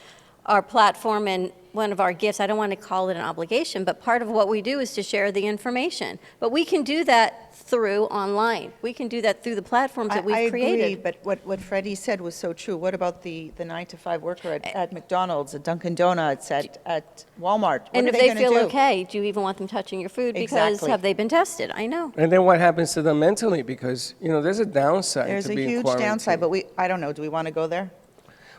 [SPEAKER 3] our platform and one of our gifts. I don't want to call it an obligation, but part of what we do is to share the information. But we can do that through online. We can do that through the platforms that we've
[SPEAKER 4] I
[SPEAKER 3] created.
[SPEAKER 4] agree, but what Freddie said was so true. What about the 9 to 5 worker at McDonald's, at Dunkin' Donuts, at Walmart? What
[SPEAKER 3] And
[SPEAKER 4] are
[SPEAKER 3] if
[SPEAKER 4] they
[SPEAKER 3] they
[SPEAKER 4] going to
[SPEAKER 3] feel
[SPEAKER 4] do?
[SPEAKER 3] okay, do you even want them touching your food? Because
[SPEAKER 4] Exactly.
[SPEAKER 3] have they been tested? I know.
[SPEAKER 2] And then what happens to them mentally? Because, there's a downside
[SPEAKER 4] There's
[SPEAKER 2] to
[SPEAKER 4] a
[SPEAKER 2] being
[SPEAKER 4] huge
[SPEAKER 2] quarantined.
[SPEAKER 4] downside, but I don't know, do we want to go there?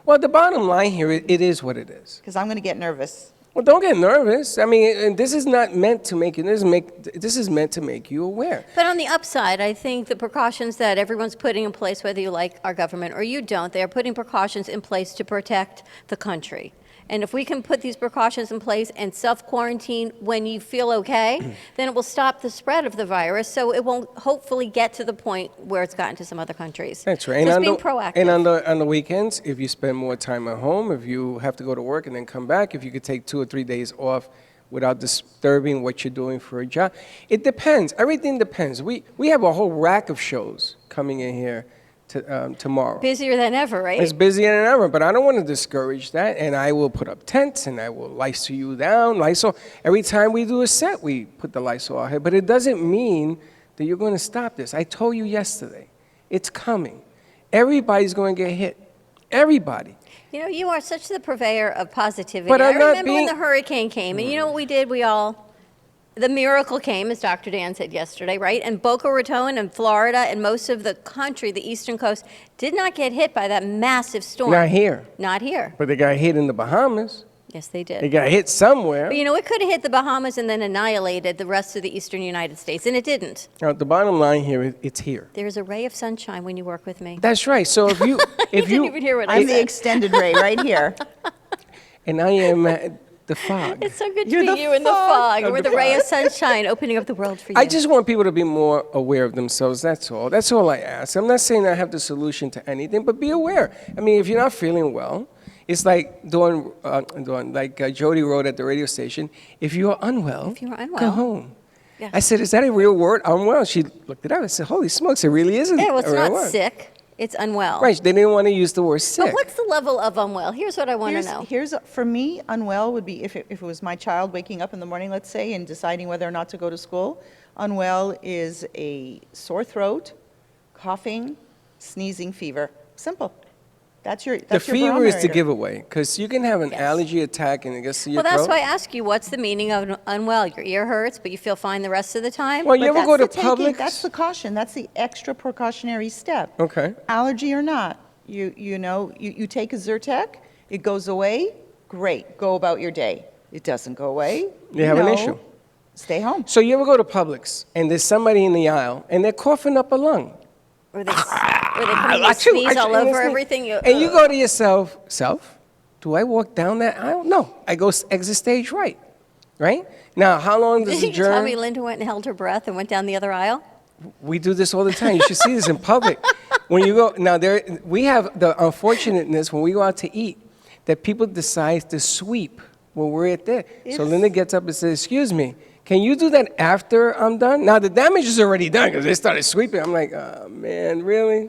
[SPEAKER 2] Well, the bottom line here, it is what it is.
[SPEAKER 4] Because I'm going to get nervous.
[SPEAKER 2] Well, don't get nervous. I mean, and this is not meant to make you, this is meant to make you aware.
[SPEAKER 3] But on the upside, I think the precautions that everyone's putting in place, whether you like our government or you don't, they are putting precautions in place to protect the country. And if we can put these precautions in place and self-quarantine when you feel okay, then it will stop the spread of the virus, so it won't hopefully get to the point where it's gotten to some other countries.
[SPEAKER 2] That's right.
[SPEAKER 3] Just being proactive.
[SPEAKER 2] And on the weekends, if you spend more time at home, if you have to go to work and then come back, if you could take 2 or 3 days off without disturbing what you're doing for a job, it depends. Everything depends. We have a whole rack of shows coming in here tomorrow.
[SPEAKER 3] Busier than ever, right?
[SPEAKER 2] It's busier than ever, but I don't want to discourage that. And I will put up tents and I will Lysol you down. Lysol. Every time we do a set, we put the Lysol out here. But it doesn't mean that you're going to stop this. I told you yesterday, it's coming. Everybody's going to get hit. Everybody.
[SPEAKER 3] You are such the purveyor of positivity.
[SPEAKER 2] But
[SPEAKER 3] I
[SPEAKER 2] I'm not
[SPEAKER 3] remember when
[SPEAKER 2] being-
[SPEAKER 3] the hurricane came, and you know what we did? The miracle came, as Dr. Dan said yesterday, right? And Boca Raton and Florida and most of the country, the eastern coast, did not get hit by that massive storm.
[SPEAKER 2] Not here.
[SPEAKER 3] Not here.
[SPEAKER 2] But they got hit in the Bahamas.
[SPEAKER 3] Yes, they
[SPEAKER 2] They
[SPEAKER 3] did.
[SPEAKER 2] got hit somewhere.
[SPEAKER 3] But it could have hit the Bahamas and then annihilated the rest of the eastern United States, and it didn't.
[SPEAKER 2] Now, the bottom line here, it's here.
[SPEAKER 3] There's a ray of sunshine when you work with me.
[SPEAKER 2] That's right. So if you,
[SPEAKER 3] You didn't even hear what I
[SPEAKER 4] I'm the
[SPEAKER 3] said.
[SPEAKER 4] extended ray right here.
[SPEAKER 2] and I am The fog.
[SPEAKER 3] It's so good to
[SPEAKER 4] You're
[SPEAKER 3] be
[SPEAKER 4] the
[SPEAKER 3] you in the
[SPEAKER 4] fog.
[SPEAKER 3] fog. We're the ray of sunshine opening up the world for you.
[SPEAKER 2] I just want people to be more aware of themselves. That's all. That's all I ask. I'm not saying I have the solution to anything, but be aware. I mean, if you're not feeling well, it's like Jody wrote at the radio station. If you're unwell,
[SPEAKER 3] If you're unwell.
[SPEAKER 2] go home.
[SPEAKER 3] Yeah.
[SPEAKER 2] I said, "Is that a real word? Unwell?" She looked it up. I said, "Holy smokes, it really isn't."
[SPEAKER 3] Yeah, well, it's
[SPEAKER 2] a real
[SPEAKER 3] not
[SPEAKER 2] word.
[SPEAKER 3] sick. It's unwell.
[SPEAKER 2] Right? They didn't want to use the word sick.
[SPEAKER 3] But what's the level of unwell? Here's what I want to know.
[SPEAKER 4] For me, unwell would be if it was my child waking up in the morning, let's say, and deciding whether or not to go to school. Unwell is a sore throat, coughing, sneezing, fever. Simple. That's your
[SPEAKER 2] The fever is the
[SPEAKER 4] barometer.
[SPEAKER 2] giveaway, because you can have an
[SPEAKER 3] Yes.
[SPEAKER 2] allergy attack and it gets to your
[SPEAKER 3] Well, that's
[SPEAKER 2] throat.
[SPEAKER 3] why I ask you, what's the meaning of unwell? Your ear hurts, but you feel fine the rest of the time?
[SPEAKER 2] Well, you
[SPEAKER 4] But
[SPEAKER 2] ever go to
[SPEAKER 4] that's the taking-
[SPEAKER 2] Publix?
[SPEAKER 4] That's the caution. That's the extra precautionary step.
[SPEAKER 2] Okay.
[SPEAKER 4] Allergy or not, you take a Zyrtec, it goes away, great, go about your day. It doesn't go away,
[SPEAKER 2] You have an issue.
[SPEAKER 4] Stay home.
[SPEAKER 2] So you ever go to Publix and there's somebody in the aisle and they're coughing up a lung?
[SPEAKER 3] Or they come in and
[SPEAKER 2] Achoo,
[SPEAKER 3] sneeze all
[SPEAKER 2] achoo, and
[SPEAKER 3] over
[SPEAKER 2] they sneeze.
[SPEAKER 3] everything?
[SPEAKER 2] And you go to yourself, do I walk down that aisle? No, I go exit stage right. Now, how long does
[SPEAKER 3] Did
[SPEAKER 2] the
[SPEAKER 3] you tell me
[SPEAKER 2] germ?
[SPEAKER 3] Linda went and held her breath and went down the other aisle?
[SPEAKER 2] We do this all the time. You should see this in public. When you go, now we have the unfortunateness when we go out to eat that people decide to sweep when we're at there. So Linda gets up and says, "Excuse me, can you do that after I'm done?" Now the damage is already done because they started sweeping. I'm like, oh man, really?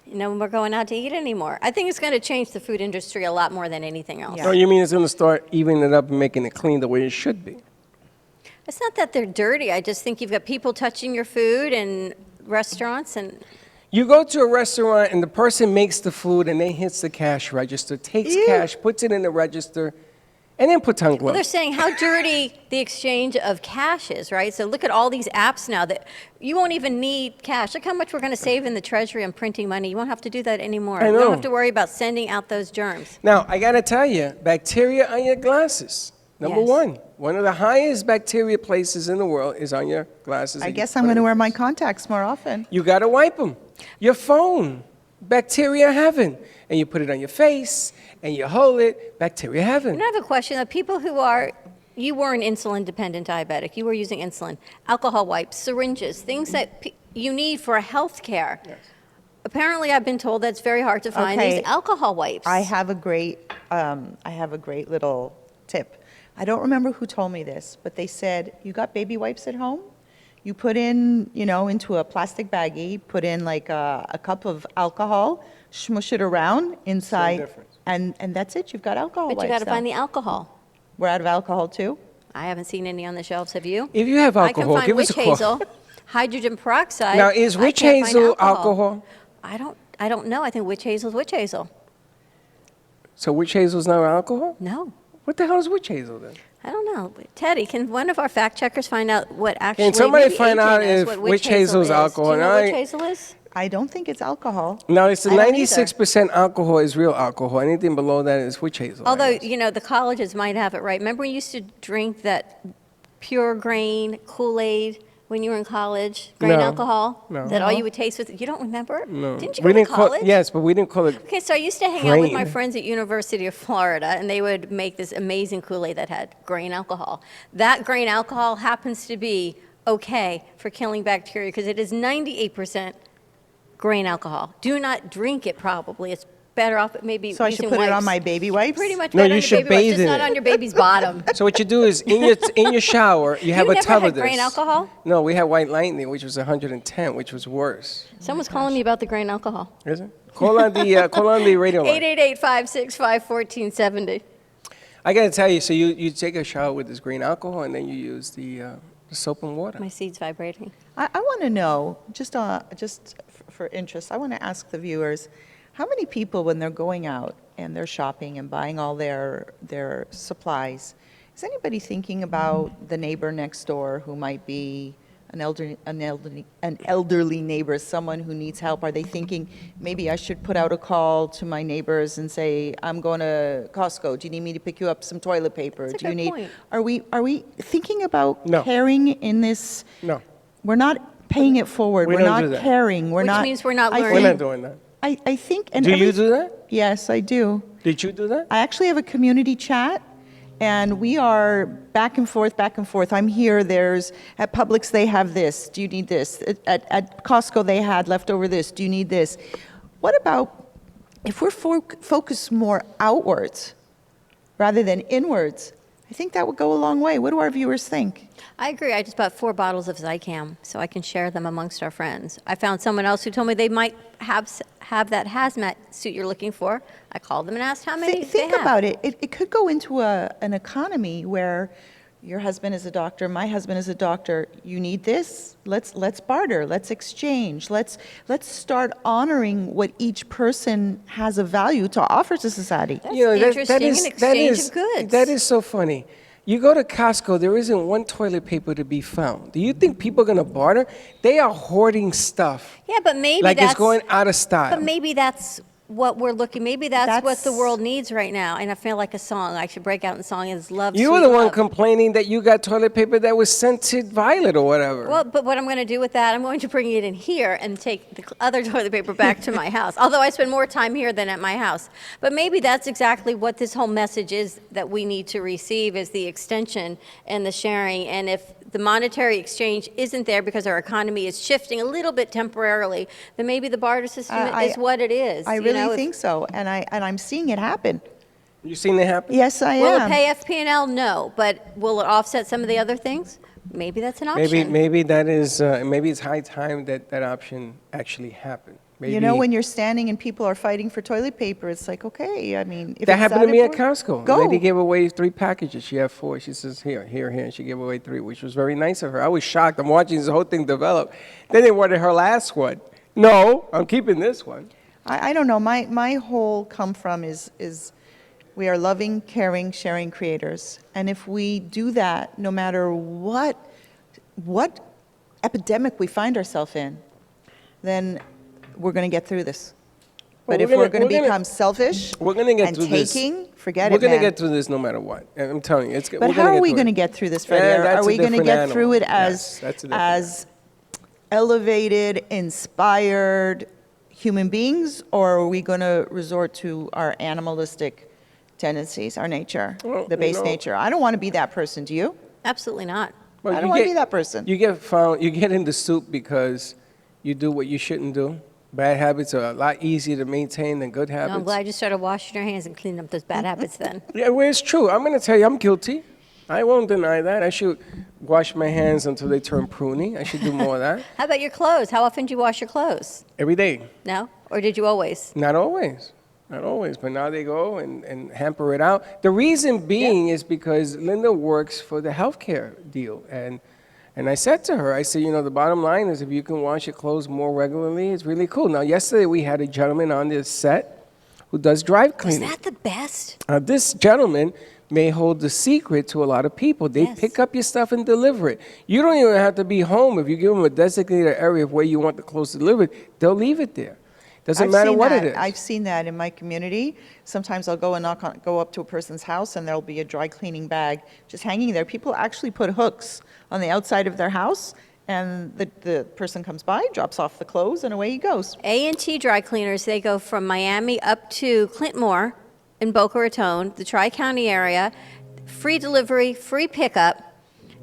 [SPEAKER 3] No more going out to eat anymore. I think it's going to change the food industry a lot more than anything else.
[SPEAKER 2] Oh, you mean it's going to start evening it up and making it clean the way it should be?
[SPEAKER 3] It's not that they're dirty. I just think you've got people touching your food in restaurants and
[SPEAKER 2] You go to a restaurant and the person makes the food and then hits the cash register, takes cash, puts it in the register, and then puts on gloves.
[SPEAKER 3] well, they're saying how dirty the exchange of cash is, right? So look at all these apps now that you won't even need cash. Look how much we're going to save in the Treasury on printing money. You won't have to do that anymore.
[SPEAKER 2] I
[SPEAKER 3] You
[SPEAKER 2] know.
[SPEAKER 3] don't have to worry about sending out those germs.
[SPEAKER 2] Now, I got to tell you, bacteria on your glasses. Number
[SPEAKER 3] Yes.
[SPEAKER 2] one. One of the highest bacteria places in the world is on your glasses.
[SPEAKER 4] I
[SPEAKER 2] that you
[SPEAKER 4] guess
[SPEAKER 2] put
[SPEAKER 4] I'm going to
[SPEAKER 2] in.
[SPEAKER 4] wear my contacts more often.
[SPEAKER 2] You got to wipe them. Your phone, bacteria heaven. And you put it on your face, and you hold it, bacteria heaven.
[SPEAKER 3] And I have a question of people you were an insulin-dependent diabetic. You were using insulin, alcohol wipes, syringes, things that you need for health care.
[SPEAKER 2] Yes.
[SPEAKER 3] Apparently, I've been told that's very hard to find
[SPEAKER 4] Okay.
[SPEAKER 3] these alcohol wipes.
[SPEAKER 4] I have a great little tip. I don't remember who told me this, but they said, you got baby wipes at home? You put in, into a plastic baggie, put in like a cup of alcohol, smush it around inside,
[SPEAKER 2] difference.
[SPEAKER 4] and that's it. You've got alcohol
[SPEAKER 3] But
[SPEAKER 4] wipes
[SPEAKER 3] you got to
[SPEAKER 4] now.
[SPEAKER 3] find the alcohol.
[SPEAKER 4] We're out of alcohol too?
[SPEAKER 3] I haven't seen any on the shelves. Have you?
[SPEAKER 2] If you have
[SPEAKER 3] I
[SPEAKER 2] alcohol,
[SPEAKER 3] can find
[SPEAKER 2] give
[SPEAKER 3] witch
[SPEAKER 2] us a call.
[SPEAKER 3] hazel, hydrogen peroxide.
[SPEAKER 2] Now, is
[SPEAKER 3] I
[SPEAKER 2] witch
[SPEAKER 3] can't find
[SPEAKER 2] hazel alcohol?
[SPEAKER 3] I don't know. I think witch hazel is witch hazel.
[SPEAKER 2] So witch hazel is not alcohol?
[SPEAKER 3] No.
[SPEAKER 2] What the hell is witch hazel then?
[SPEAKER 3] I don't know. Teddy, can one of our fact checkers find out what actually?
[SPEAKER 2] Can somebody
[SPEAKER 3] maybe
[SPEAKER 2] find
[SPEAKER 3] Adrian
[SPEAKER 2] out
[SPEAKER 3] knows
[SPEAKER 2] if
[SPEAKER 3] what
[SPEAKER 2] witch hazel is alcohol?
[SPEAKER 3] Do you know
[SPEAKER 2] Now,
[SPEAKER 3] what witch
[SPEAKER 2] I-
[SPEAKER 3] hazel is?
[SPEAKER 4] I don't think it's alcohol.
[SPEAKER 2] No, it's the
[SPEAKER 3] I don't either.
[SPEAKER 2] 96% alcohol is real alcohol. Anything below that is witch hazel. I
[SPEAKER 3] Although,
[SPEAKER 2] guess.
[SPEAKER 3] the colleges might have it right. Remember we used to drink that pure grain Kool-Aid when you were in college? Grain
[SPEAKER 2] No.
[SPEAKER 3] alcohol?
[SPEAKER 2] No.
[SPEAKER 3] That all you would taste was, you don't remember?
[SPEAKER 2] No.
[SPEAKER 3] Didn't you
[SPEAKER 2] we
[SPEAKER 3] go to
[SPEAKER 2] didn't call
[SPEAKER 3] college?
[SPEAKER 2] yes, but we didn't call it.
[SPEAKER 3] Okay, so I used to hang out with my
[SPEAKER 2] Grain.
[SPEAKER 3] friends at University of Florida, and they would make this amazing Kool-Aid that had grain alcohol. That grain alcohol happens to be okay for killing bacteria because it is 98% grain alcohol. Do not drink it probably. It's better off maybe
[SPEAKER 4] So I should
[SPEAKER 3] using
[SPEAKER 4] put it on
[SPEAKER 3] wipes.
[SPEAKER 4] my baby wipes?
[SPEAKER 3] Pretty much
[SPEAKER 2] No,
[SPEAKER 3] right
[SPEAKER 2] you
[SPEAKER 3] on your
[SPEAKER 2] should
[SPEAKER 3] baby wipes,
[SPEAKER 2] bathe
[SPEAKER 3] just
[SPEAKER 2] in
[SPEAKER 3] not
[SPEAKER 2] it.
[SPEAKER 3] on your baby's bottom.
[SPEAKER 2] So what you do is in your shower, you have
[SPEAKER 3] You
[SPEAKER 2] a
[SPEAKER 3] never
[SPEAKER 2] tub
[SPEAKER 3] had
[SPEAKER 2] of this.
[SPEAKER 3] grain alcohol?
[SPEAKER 2] No, we had white lightning, which was 110, which was worse.
[SPEAKER 3] Someone's calling me about the grain alcohol.
[SPEAKER 2] Is it? Call on the radio line.
[SPEAKER 3] 888-565-1470.
[SPEAKER 2] I got to tell you, so you take a shower with this green alcohol, and then you use the soap and water.
[SPEAKER 3] My seat's vibrating.
[SPEAKER 4] I want to know, just for interest, I want to ask the viewers, how many people, when they're going out and they're shopping and buying all their supplies, is anybody thinking about the neighbor next door who might be an elderly neighbor, someone who needs help? Are they thinking, maybe I should put out a call to my neighbors and say, I'm going to Costco, do you need me to pick you up some toilet paper?
[SPEAKER 3] That's a
[SPEAKER 4] Do you
[SPEAKER 3] good
[SPEAKER 4] need?
[SPEAKER 3] point.
[SPEAKER 4] Are we thinking about
[SPEAKER 2] No.
[SPEAKER 4] caring in this?
[SPEAKER 2] No.
[SPEAKER 4] We're not paying it forward.
[SPEAKER 2] We
[SPEAKER 4] We're
[SPEAKER 2] don't do
[SPEAKER 4] not
[SPEAKER 2] that.
[SPEAKER 4] caring. We're
[SPEAKER 3] Which
[SPEAKER 4] not.
[SPEAKER 3] means we're not
[SPEAKER 4] I
[SPEAKER 2] We're
[SPEAKER 3] learning.
[SPEAKER 2] not
[SPEAKER 4] think-
[SPEAKER 2] doing that.
[SPEAKER 4] I think. And
[SPEAKER 2] Do you do that?
[SPEAKER 4] Yes, I do.
[SPEAKER 2] Did you do that?
[SPEAKER 4] I actually have a community chat, And we are back and forth, back and forth. I'm here, there's, at Publix, they have this. Do you need this? At Costco, they had leftover this. Do you need this? What about if we're focused more outwards rather than inwards? I think that would go a long way. What do our viewers think?
[SPEAKER 3] I agree. I just bought 4 bottles of Zicam so I can share them amongst our friends. I found someone else who told me they might have that hazmat suit you're looking for. I called them and asked how many
[SPEAKER 4] Think
[SPEAKER 3] they have.
[SPEAKER 4] about it. It could go into an economy where your husband is a doctor, my husband is a doctor. You need this? Let's barter. Let's exchange. Let's start honoring what each person has of value to offer to society.
[SPEAKER 3] That's interesting, an exchange of goods.
[SPEAKER 2] That is so funny. You go to Costco, there isn't one toilet paper to be found. Do you think people are going to barter? They are hoarding stuff.
[SPEAKER 3] Yeah, but maybe
[SPEAKER 2] like
[SPEAKER 3] that's
[SPEAKER 2] it's going out of style.
[SPEAKER 3] But maybe that's what we're looking. Maybe that's what the world needs right now. And I feel like a song. I should break out in song. Is love.
[SPEAKER 2] You were
[SPEAKER 3] sweet
[SPEAKER 2] the one
[SPEAKER 3] love.
[SPEAKER 2] complaining that you got toilet paper that was scented violet or whatever.
[SPEAKER 3] Well, but what I'm going to do with that, I'm going to bring it in here and take the other toilet paper back to my house. Although I spend more time here than at my house. But maybe that's exactly what this whole message is that we need to receive is the extension and the sharing. And if the monetary exchange isn't there because our economy is shifting a little bit temporarily, then maybe the barter system is what it is.
[SPEAKER 4] I really think so, and I'm seeing it happen.
[SPEAKER 2] You seen it happen?
[SPEAKER 4] Yes, I
[SPEAKER 3] Will
[SPEAKER 4] am.
[SPEAKER 3] it pay FP&L? No. But will it offset some of the other things? Maybe that's an option.
[SPEAKER 2] Maybe that is. Maybe it's high time that that option actually happened. Maybe
[SPEAKER 4] You know, when you're standing and people are fighting for toilet paper, it's like, okay, I mean, if
[SPEAKER 2] that
[SPEAKER 4] it's
[SPEAKER 2] happened to me at
[SPEAKER 4] important,
[SPEAKER 2] Costco.
[SPEAKER 4] Go.
[SPEAKER 2] The lady gave away 3 packages. She had 4. She says, here, and she gave away 3, which was very nice of her. I was shocked. I'm watching this whole thing develop. Then they wanted her last one. No, I'm keeping this one.
[SPEAKER 4] I don't know. My whole come from is we are loving, caring, sharing creators. And if we do that, no matter what epidemic we find ourselves in, then we're going to get through this. But if we're going to become selfish and taking, forget it,
[SPEAKER 2] We're going to
[SPEAKER 4] man.
[SPEAKER 2] get through this no matter what. And I'm telling you,
[SPEAKER 4] But how are we going to get through this, Freddie?
[SPEAKER 2] Yeah,
[SPEAKER 4] Are we going to get through it
[SPEAKER 2] Yes,
[SPEAKER 4] as elevated, inspired human beings, or are we going to resort to our animalistic tendencies, our nature, the base nature? I don't want to be that person. Do you?
[SPEAKER 3] Absolutely not.
[SPEAKER 2] Well,
[SPEAKER 4] I don't want to be that person.
[SPEAKER 2] You get in the soup because you do what you shouldn't do. Bad habits are a lot easier to maintain than good habits.
[SPEAKER 3] No, I'm glad you started washing your hands and cleaning up those bad habits then.
[SPEAKER 2] Yeah, well, it's true. I'm going to tell you, I'm guilty. I won't deny that. I should wash my hands until they turn pruny. I should do more of that.
[SPEAKER 3] How about your clothes? How often do you wash your clothes?
[SPEAKER 2] Every day.
[SPEAKER 3] No? Or did you always?
[SPEAKER 2] Not always. Not always. But now they go and hamper it out. The reason being is because Linda works for the healthcare deal. And I said to her, I said, you know, the bottom line is if you can wash your clothes more regularly, it's really cool. Now, yesterday we had a gentleman on this set who does dry cleaning.
[SPEAKER 3] Is that the best?
[SPEAKER 2] This gentleman may hold the secret to a lot of people. They
[SPEAKER 3] Yes.
[SPEAKER 2] pick up your stuff and deliver it. You don't even have to be home. If you give them a designated area of where you want the clothes delivered, they'll leave it there. Doesn't matter what it is.
[SPEAKER 4] I've seen that in my community. Sometimes I'll go and go up to a person's house and there'll be a dry cleaning bag just hanging there. People actually put hooks on the outside of their house and the person comes by, drops off the clothes, and away he goes.
[SPEAKER 3] A&T Dry Cleaners, they go from Miami up to Clintmore in Boca Raton, the Tri-County area, free delivery, free pickup.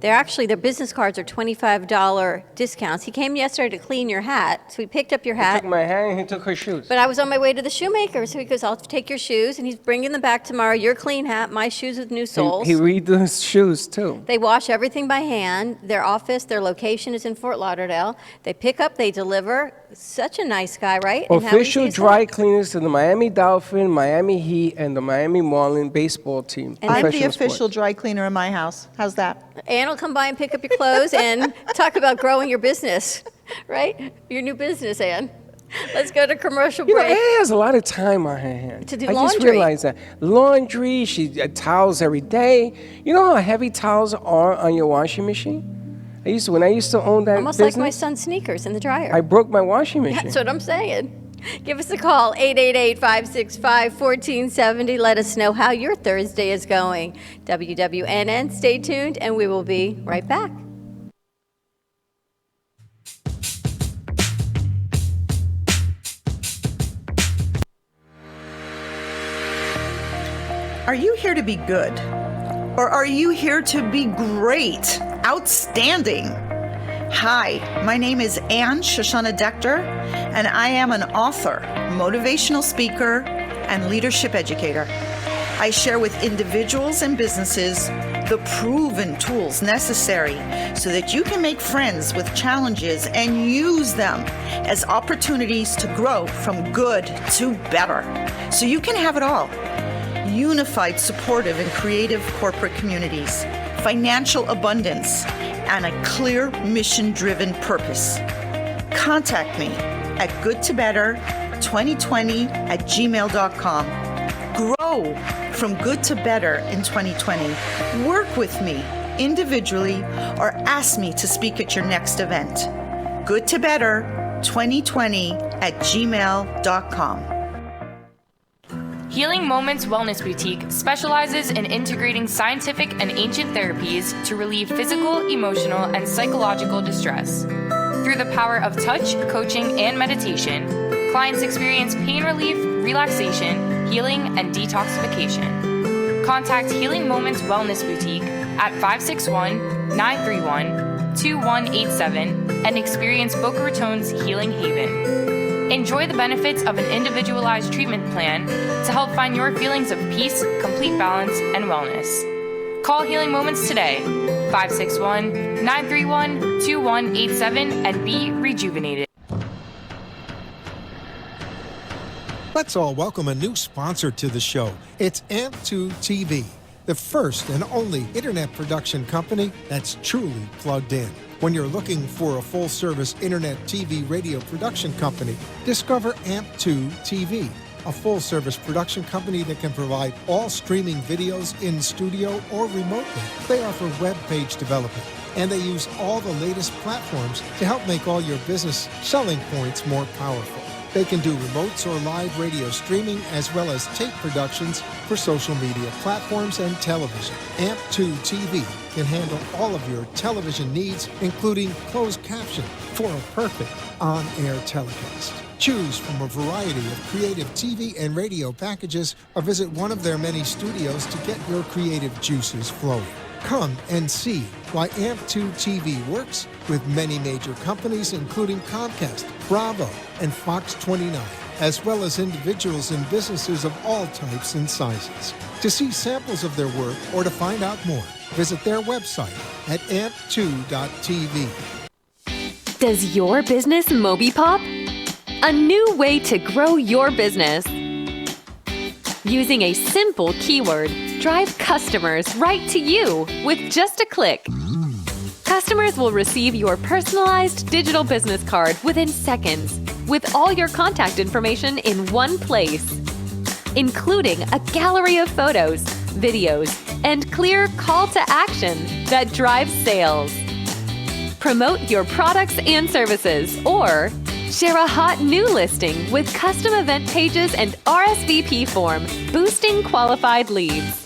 [SPEAKER 3] Their business cards are $25 discounts. He came yesterday to clean your hat, so he picked up your
[SPEAKER 2] He
[SPEAKER 3] hat.
[SPEAKER 2] took my hand and he took her shoes.
[SPEAKER 3] But I was on my way to the shoemaker, so he goes, I'll take your shoes, and he's bringing them back tomorrow. Your clean hat, my shoes with new soles.
[SPEAKER 2] He redoes shoes too.
[SPEAKER 3] They wash everything by hand. Their office, their location is in Fort Lauderdale. They pick up, they deliver. Such a nice guy, right? And how easy
[SPEAKER 2] Official
[SPEAKER 3] is
[SPEAKER 2] dry
[SPEAKER 3] that?
[SPEAKER 2] cleaners to the Miami Dolphin, Miami Heat, and the Miami Marlin baseball team.
[SPEAKER 3] And
[SPEAKER 4] I'm the
[SPEAKER 2] Professional
[SPEAKER 4] official
[SPEAKER 2] sports.
[SPEAKER 4] dry cleaner in my house. How's that?
[SPEAKER 3] Ann will come by and pick up your clothes and talk about growing your business, right? Your new business, Ann. Let's go to commercial
[SPEAKER 2] You know,
[SPEAKER 3] break.
[SPEAKER 2] Ann has a lot of time on her hands.
[SPEAKER 3] To do
[SPEAKER 2] I just
[SPEAKER 3] laundry.
[SPEAKER 2] realized that. Laundry, she towels every day. You know how heavy towels are on your washing machine? When I used to own that
[SPEAKER 3] Almost
[SPEAKER 2] business,
[SPEAKER 3] like my son's sneakers in the dryer.
[SPEAKER 2] I broke my washing machine.
[SPEAKER 3] That's what I'm saying. Give us a call, 888-565-1470. Let us know how your Thursday is going. WWNN, stay tuned, and we will be right back.
[SPEAKER 4] Are you here to be good? Or are you here to be great, outstanding? Hi, my name is Anne Shoshana Dector, and I am an author, motivational speaker, and leadership educator. I share with individuals and businesses the proven tools necessary so that you can make friends with challenges and use them as opportunities to grow from good to better. So you can have it all. Unified, supportive, and creative corporate communities, financial abundance, and a clear mission-driven purpose. Contact me at goodtobetter2020@gmail.com. Grow from good to better in 2020. Work with me individually or ask me to speak at your next event. goodtobetter2020@gmail.com.
[SPEAKER 7] Healing Moments Wellness Boutique specializes in integrating scientific and ancient therapies to relieve physical, emotional, and psychological distress. Through the power of touch, coaching, and meditation, clients experience pain relief, relaxation, healing, and detoxification. Contact Healing Moments Wellness Boutique at 561-931-2187 and experience Boca Raton's Healing Haven. Enjoy the benefits of an individualized treatment plan to help find your feelings of peace, complete balance, and wellness. Call Healing Moments today, 561-931-2187, and be rejuvenated.
[SPEAKER 1] Let's all welcome a new sponsor to the show. It's AMP2 TV, the first and only internet production company that's truly plugged in. When you're looking for a full-service internet TV radio production company, discover AMP2 TV, a full-service production company that can provide all streaming videos in studio or remotely. They offer web page development, and they use all the latest platforms to help make all your business selling points more powerful. They can do remotes or live radio streaming as well as tape productions for social media platforms and television. AMP2 TV can handle all of your television needs, including closed caption for a perfect on-air telecast. Choose from a variety of creative TV and radio packages or visit one of their many studios to get your creative juices flowing. Come and see why AMP2 TV works with many major companies, including Comcast, Bravo, and Fox 29, as well as individuals and businesses of all types and sizes. To see samples of their work or to find out more, visit their website at amp2.tv.
[SPEAKER 8] Does your business Moby Pop? A new way to grow your business. Using a simple keyword, drive customers right to you with just a click. Customers will receive your personalized digital business card within seconds with all your contact information in one place, including a gallery of photos, videos, and clear call to action that drives sales. Promote your products and services or share a hot new listing with custom event pages and RSVP form, boosting qualified leads.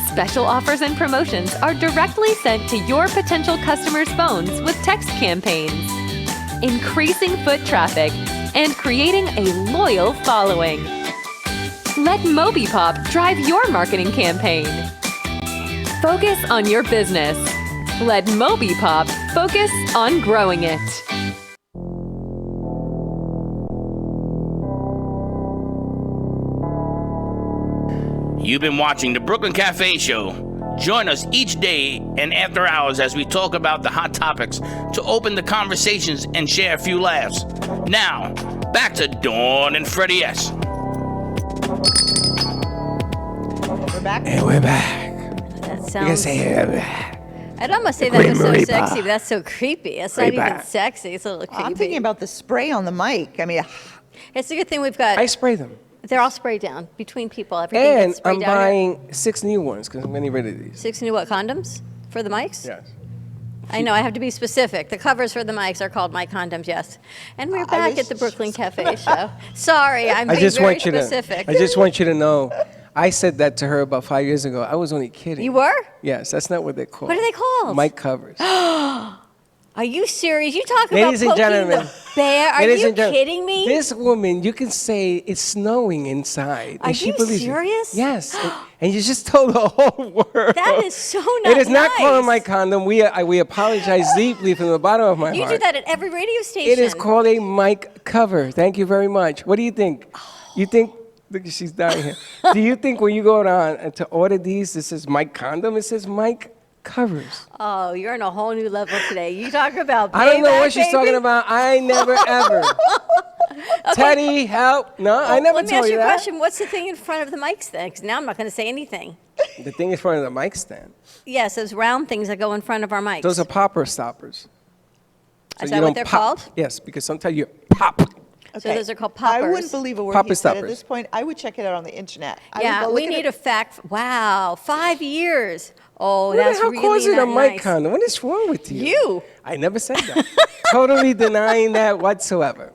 [SPEAKER 8] Special offers and promotions are directly sent to your potential customers' phones with text campaigns, increasing foot traffic and creating a loyal following. Let MobiPop drive your marketing campaign. Focus on your business. Let MobiPop focus on growing it.
[SPEAKER 6] You've been watching the Brooklyn Cafe Show. Join us each day and after hours as we talk about the hot topics to open the conversations and share a few laughs. Now, back to Dawn and Freddie S.
[SPEAKER 4] We're back.
[SPEAKER 2] And we're back.
[SPEAKER 3] That
[SPEAKER 2] You can
[SPEAKER 3] sounds.
[SPEAKER 2] say we're back.
[SPEAKER 3] I'd almost say that was so
[SPEAKER 2] Creamery
[SPEAKER 3] sexy,
[SPEAKER 2] bar.
[SPEAKER 3] but that's so creepy. It's not even
[SPEAKER 2] Bar.
[SPEAKER 3] sexy. It's a little creepy.
[SPEAKER 4] I'm thinking about the spray on the mic. I mean,
[SPEAKER 3] It's a good thing we've got.
[SPEAKER 2] I spray them.
[SPEAKER 3] They're all sprayed down between people. Everything
[SPEAKER 2] And
[SPEAKER 3] gets sprayed
[SPEAKER 2] I'm
[SPEAKER 3] down.
[SPEAKER 2] buying 6 new ones because I'm getting rid of these.
[SPEAKER 3] 6 new what, condoms for the mics?
[SPEAKER 2] Yes.
[SPEAKER 3] I know, I have to be specific. The covers for the mics are called My Condoms, yes. And we're back at the Brooklyn Cafe Show. Sorry, I'm being very specific.
[SPEAKER 2] I just want you to know, I said that to her about 5 years ago. I was only kidding.
[SPEAKER 3] You were?
[SPEAKER 2] Yes, that's not what they're called.
[SPEAKER 3] What are they called?
[SPEAKER 2] Mic covers.
[SPEAKER 3] Are you serious? You talk about
[SPEAKER 2] Ladies and
[SPEAKER 3] poking
[SPEAKER 2] gentlemen,
[SPEAKER 3] the bear? Are
[SPEAKER 2] ladies
[SPEAKER 3] you
[SPEAKER 2] and gentlemen,
[SPEAKER 3] kidding me?
[SPEAKER 2] This woman, you can say it's snowing inside.
[SPEAKER 3] Are
[SPEAKER 2] and she
[SPEAKER 3] you
[SPEAKER 2] believes it.
[SPEAKER 3] serious?
[SPEAKER 2] Yes. and you just told the whole world.
[SPEAKER 3] That is so not
[SPEAKER 2] It is not
[SPEAKER 3] nice.
[SPEAKER 2] called my condom. We apologize deeply from the bottom of my
[SPEAKER 3] You
[SPEAKER 2] heart.
[SPEAKER 3] do that at every radio station.
[SPEAKER 2] It is called a mic cover. Thank you very much. What do you think? You think, look, she's dying here. Do you think when you go down to order these, this says mic condom, it says mic covers?
[SPEAKER 3] Oh, you're on a whole new level today. You talk about
[SPEAKER 2] I don't know
[SPEAKER 3] payback,
[SPEAKER 2] what she's talking
[SPEAKER 3] baby?
[SPEAKER 2] about. I never ever. Teddy, help. No, I never
[SPEAKER 3] Let me
[SPEAKER 2] told
[SPEAKER 3] ask
[SPEAKER 2] you
[SPEAKER 3] you a
[SPEAKER 2] that.
[SPEAKER 3] question. What's the thing in front of the mic stand? 'Cause now I'm not going to say anything.
[SPEAKER 2] The thing in front of the mic stand.
[SPEAKER 3] Yes, those round things that go in front of our mics.
[SPEAKER 2] Those are popper stoppers.
[SPEAKER 3] Is
[SPEAKER 2] you
[SPEAKER 3] that what
[SPEAKER 2] don't
[SPEAKER 3] they're
[SPEAKER 2] pop.
[SPEAKER 3] called?
[SPEAKER 2] Yes, because sometimes you pop.
[SPEAKER 3] So those are called
[SPEAKER 4] I
[SPEAKER 3] poppers.
[SPEAKER 4] wouldn't believe a word
[SPEAKER 2] Popper
[SPEAKER 4] he said at
[SPEAKER 2] stoppers.
[SPEAKER 4] this point. I would check it out on the internet. I would
[SPEAKER 3] Yeah,
[SPEAKER 4] go
[SPEAKER 3] we
[SPEAKER 4] look at
[SPEAKER 3] need
[SPEAKER 4] it.
[SPEAKER 3] a fact. Wow, 5 years. Oh,
[SPEAKER 2] What
[SPEAKER 3] that's
[SPEAKER 2] the hell
[SPEAKER 3] really
[SPEAKER 2] calls it
[SPEAKER 3] not
[SPEAKER 2] a mic
[SPEAKER 3] nice.
[SPEAKER 2] condom? What is wrong with you?
[SPEAKER 3] You.
[SPEAKER 2] I never said that. Totally denying that whatsoever.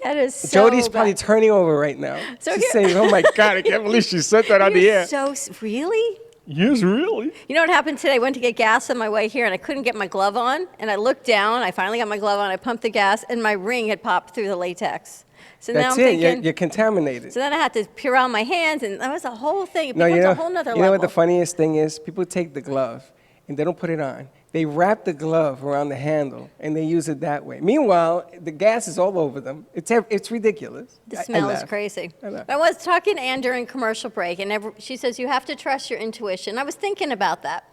[SPEAKER 3] That is so
[SPEAKER 2] Jody's probably
[SPEAKER 3] bad.
[SPEAKER 2] turning over right now.
[SPEAKER 3] So
[SPEAKER 2] She's
[SPEAKER 3] here-
[SPEAKER 2] saying, "Oh my God, I can't believe she said that on the
[SPEAKER 3] You're
[SPEAKER 2] air."
[SPEAKER 3] really?
[SPEAKER 2] Yes, really.
[SPEAKER 3] You know what happened today? I went to get gas on my way here, and I couldn't get my glove on. And I looked down. I finally got my glove on. I pumped the gas, and my ring had popped through the latex. So now
[SPEAKER 2] That's
[SPEAKER 3] I'm
[SPEAKER 2] it.
[SPEAKER 3] thinking.
[SPEAKER 2] You're contaminated.
[SPEAKER 3] So then I had to peel out my hands, and that was a whole thing. It
[SPEAKER 2] No,
[SPEAKER 3] becomes
[SPEAKER 2] you know,
[SPEAKER 3] a whole nother
[SPEAKER 2] you
[SPEAKER 3] level.
[SPEAKER 2] know what the funniest thing is? People take the glove and they don't put it on. They wrap the glove around the handle and they use it that way. Meanwhile, the gas is all over them. It's ridiculous.
[SPEAKER 3] The
[SPEAKER 2] I
[SPEAKER 3] smell is
[SPEAKER 2] laugh.
[SPEAKER 3] crazy.
[SPEAKER 2] I laugh.
[SPEAKER 3] I was talking to Ann during commercial break, and she says you have to trust your intuition. I was thinking about that.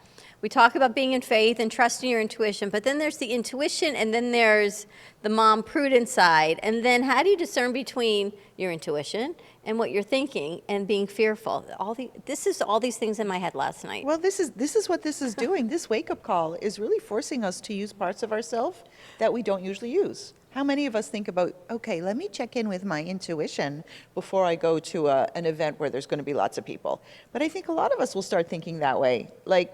[SPEAKER 3] We talk about being in faith and trusting your intuition, but then there's the intuition, and then there's the mom prudent side. And then how do you discern between your intuition and what you're thinking and being fearful? This is all these things in my head last night.
[SPEAKER 4] Well, this is what this is doing. This wake-up call is really forcing us to use parts of ourselves that we don't usually use. How many of us think about, okay, let me check in with my intuition before I go to an event where there's going to be lots of people? But I think a lot of us will start thinking that way. Like,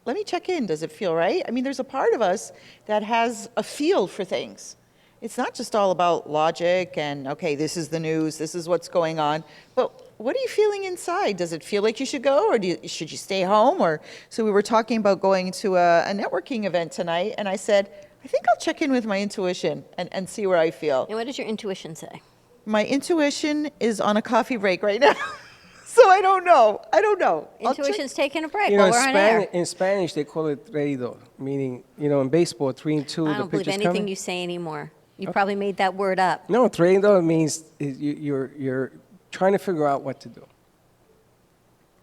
[SPEAKER 4] let me check in. Does it feel right? I mean, there's a part of us that has a feel for things. It's not just all about logic and, okay, this is the news, this is what's going on. But what are you feeling inside? Does it feel like you should go, or should you stay home? So we were talking about going to a networking event tonight, and I said, I think I'll check in with my intuition and see where I feel.
[SPEAKER 3] And what does your intuition say?
[SPEAKER 4] My intuition is on a coffee break right now. So I don't know. I'll check.
[SPEAKER 3] Intuition's taking a break
[SPEAKER 2] You know,
[SPEAKER 3] while we're on air.
[SPEAKER 2] in Spanish, they call it traidor, meaning, in baseball, 3 and 2,
[SPEAKER 3] I
[SPEAKER 2] the
[SPEAKER 3] don't believe
[SPEAKER 2] pitcher's
[SPEAKER 3] anything
[SPEAKER 2] coming.
[SPEAKER 3] you say anymore. You probably made that word up.
[SPEAKER 2] No, traidor means you're trying to figure out what to do.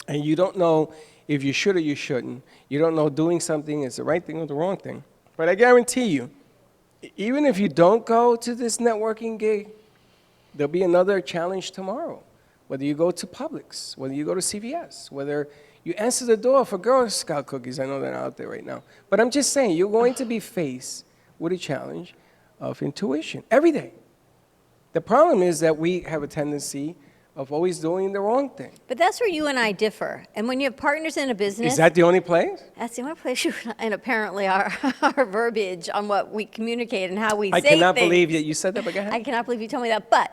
[SPEAKER 2] And you don't know if you should or you shouldn't. You don't know doing something is the right thing or the wrong thing. But I guarantee you, even if you don't go to this networking gig, there'll be another challenge tomorrow. Whether you go to Publix, whether you go to CVS, whether you answer the door for Girl Scout cookies. I know they're not out there right now. But I'm just saying, you're going to be faced with a challenge of intuition every day. The problem is that we have a tendency of always doing the wrong thing.
[SPEAKER 3] But that's where you and I differ. And when you have partners in a business,
[SPEAKER 2] Is that the only place?
[SPEAKER 3] that's the only place you and apparently our verbiage on what we communicate and how we
[SPEAKER 2] I
[SPEAKER 3] say
[SPEAKER 2] cannot
[SPEAKER 3] things.
[SPEAKER 2] believe that you said that, but go ahead.
[SPEAKER 3] I cannot believe you told me that. But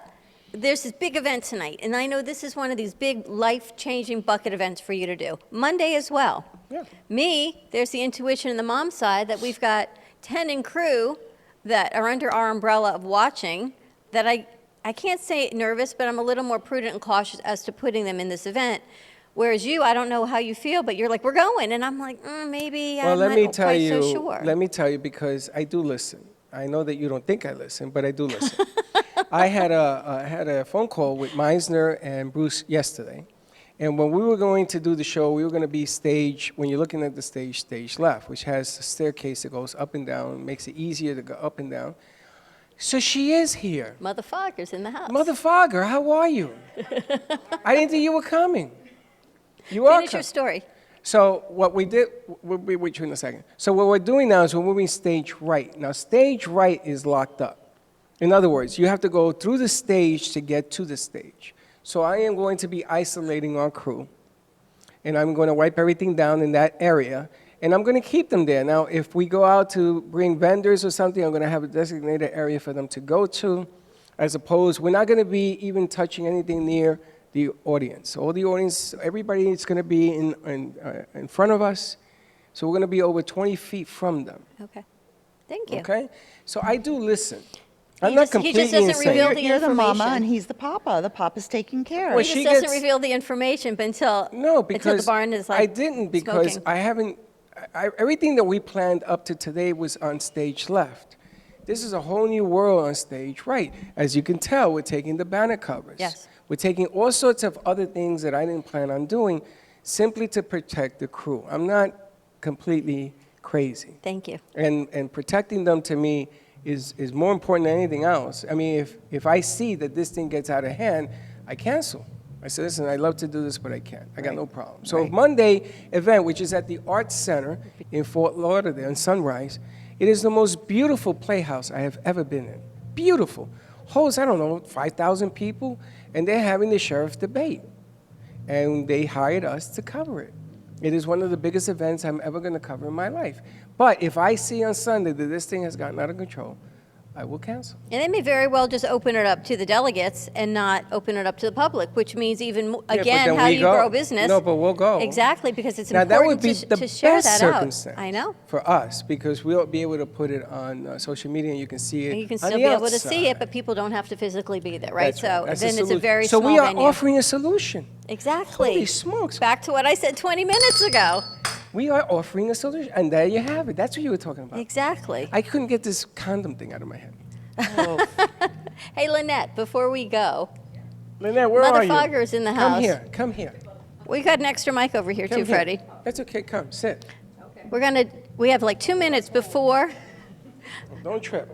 [SPEAKER 3] there's this big event tonight, and I know this is one of these big life-changing bucket events for you to do. Monday as well.
[SPEAKER 2] Yeah.
[SPEAKER 3] Me, there's the intuition and the mom side that we've got 10 in crew that are under our umbrella of watching that I can't say nervous, but I'm a little more prudent and cautious as to putting them in this event. Whereas you, I don't know how you feel, but you're like, we're going. And I'm like, maybe
[SPEAKER 2] Well,
[SPEAKER 3] I'm
[SPEAKER 2] let
[SPEAKER 3] not
[SPEAKER 2] me tell
[SPEAKER 3] quite
[SPEAKER 2] you.
[SPEAKER 3] so sure.
[SPEAKER 2] Let me tell you, because I do listen. I know that you don't think I listen, but I do listen. I had a phone call with Meisner and Bruce yesterday, and when we were going to do the show, we were going to be stage. When you're looking at the stage left, which has a staircase that goes up and down, makes it easier to go up and down. So she is here.
[SPEAKER 3] Motherfuckers in the house.
[SPEAKER 2] Motherfucker, how are you? I didn't think you were coming. You are
[SPEAKER 3] Finish your
[SPEAKER 2] coming.
[SPEAKER 3] story.
[SPEAKER 2] So what we did, we'll be with you in a second. So what we're doing now is we're moving stage right. Now stage right is locked up. In other words, you have to go through the stage to get to the stage. So I am going to be isolating our crew, and I'm going to wipe everything down in that area, and I'm going to keep them there. Now, if we go out to bring vendors or something, I'm going to have a designated area for them to go to, as opposed, we're not going to be even touching anything near the audience. All the audience, everybody is going to be in front of us, so we're going to be over 20 feet from them.
[SPEAKER 3] Okay. Thank you.
[SPEAKER 2] Okay? So I do listen. I'm
[SPEAKER 3] He
[SPEAKER 2] not
[SPEAKER 3] just- he
[SPEAKER 2] completely
[SPEAKER 3] just doesn't
[SPEAKER 2] insane.
[SPEAKER 3] reveal the
[SPEAKER 4] You're the mama
[SPEAKER 3] information.
[SPEAKER 4] and he's the papa. The papa's taking care.
[SPEAKER 2] Well,
[SPEAKER 3] He
[SPEAKER 2] she
[SPEAKER 3] just doesn't
[SPEAKER 2] gets-
[SPEAKER 3] reveal the information, but until
[SPEAKER 2] because
[SPEAKER 3] the barn is like
[SPEAKER 2] I didn't because
[SPEAKER 3] smoking.
[SPEAKER 2] I haven't. Everything that we planned up to today was on stage left. This is a whole new world on stage, right? As you can tell, we're taking the banner covers.
[SPEAKER 3] Yes.
[SPEAKER 2] We're taking all sorts of other things that I didn't plan on doing, simply to protect the crew. I'm not completely crazy.
[SPEAKER 3] Thank you.
[SPEAKER 2] And protecting them to me is more important than anything else. I mean, if I see that this thing gets out of hand, I cancel. I said, listen, I'd love to do this, but I can't. I got no problem. So Monday event, which is at the Arts Center in Fort Lauderdale in Sunrise, it is the most beautiful playhouse I have ever been in. Beautiful. Holds, I don't know, 5,000 people, and they're having the sheriff debate. And they hired us to cover it. It is one of the biggest events I'm ever going to cover in my life. But if I see on Sunday that this thing has gotten out of control, I will cancel.
[SPEAKER 3] And they may very well just open it up to the delegates and not open it up to the public, which means even,
[SPEAKER 2] but
[SPEAKER 3] again,
[SPEAKER 2] then
[SPEAKER 3] how
[SPEAKER 2] we
[SPEAKER 3] you
[SPEAKER 2] go.
[SPEAKER 3] grow business.
[SPEAKER 2] No, but we'll go.
[SPEAKER 3] Exactly, because it's
[SPEAKER 2] Now, that would
[SPEAKER 3] important
[SPEAKER 2] be
[SPEAKER 3] to,
[SPEAKER 2] the
[SPEAKER 3] to share
[SPEAKER 2] best
[SPEAKER 3] that out.
[SPEAKER 2] circumstance
[SPEAKER 3] I know.
[SPEAKER 2] for us, because we'll be able to put it on social media and you can see it
[SPEAKER 3] And you can
[SPEAKER 2] on
[SPEAKER 3] still
[SPEAKER 2] the
[SPEAKER 3] be able to
[SPEAKER 2] outside.
[SPEAKER 3] see it, but people don't have to physically be there, right?
[SPEAKER 2] That's right.
[SPEAKER 3] So
[SPEAKER 2] That's
[SPEAKER 3] then it's a
[SPEAKER 2] solution.
[SPEAKER 3] very
[SPEAKER 2] So
[SPEAKER 3] small
[SPEAKER 2] we are
[SPEAKER 3] venue.
[SPEAKER 2] offering a solution.
[SPEAKER 3] Exactly.
[SPEAKER 2] Holy smokes.
[SPEAKER 3] Back to what I said 20 minutes ago.
[SPEAKER 2] We are offering a solution. And there you have it. That's what you were talking about.
[SPEAKER 3] Exactly.
[SPEAKER 2] I couldn't get this condom thing out of my head.
[SPEAKER 3] Hey, Lynette, before we go,
[SPEAKER 2] Lynette, where
[SPEAKER 3] Mother
[SPEAKER 2] are you?
[SPEAKER 3] Fogger's in the
[SPEAKER 2] Come
[SPEAKER 3] house.
[SPEAKER 2] here. Come here.
[SPEAKER 3] We got an extra mic over here
[SPEAKER 2] Come
[SPEAKER 3] too,
[SPEAKER 2] here.
[SPEAKER 3] Freddie.
[SPEAKER 2] That's okay. Come. Sit.
[SPEAKER 3] We have like 2 minutes before,
[SPEAKER 2] Don't trip.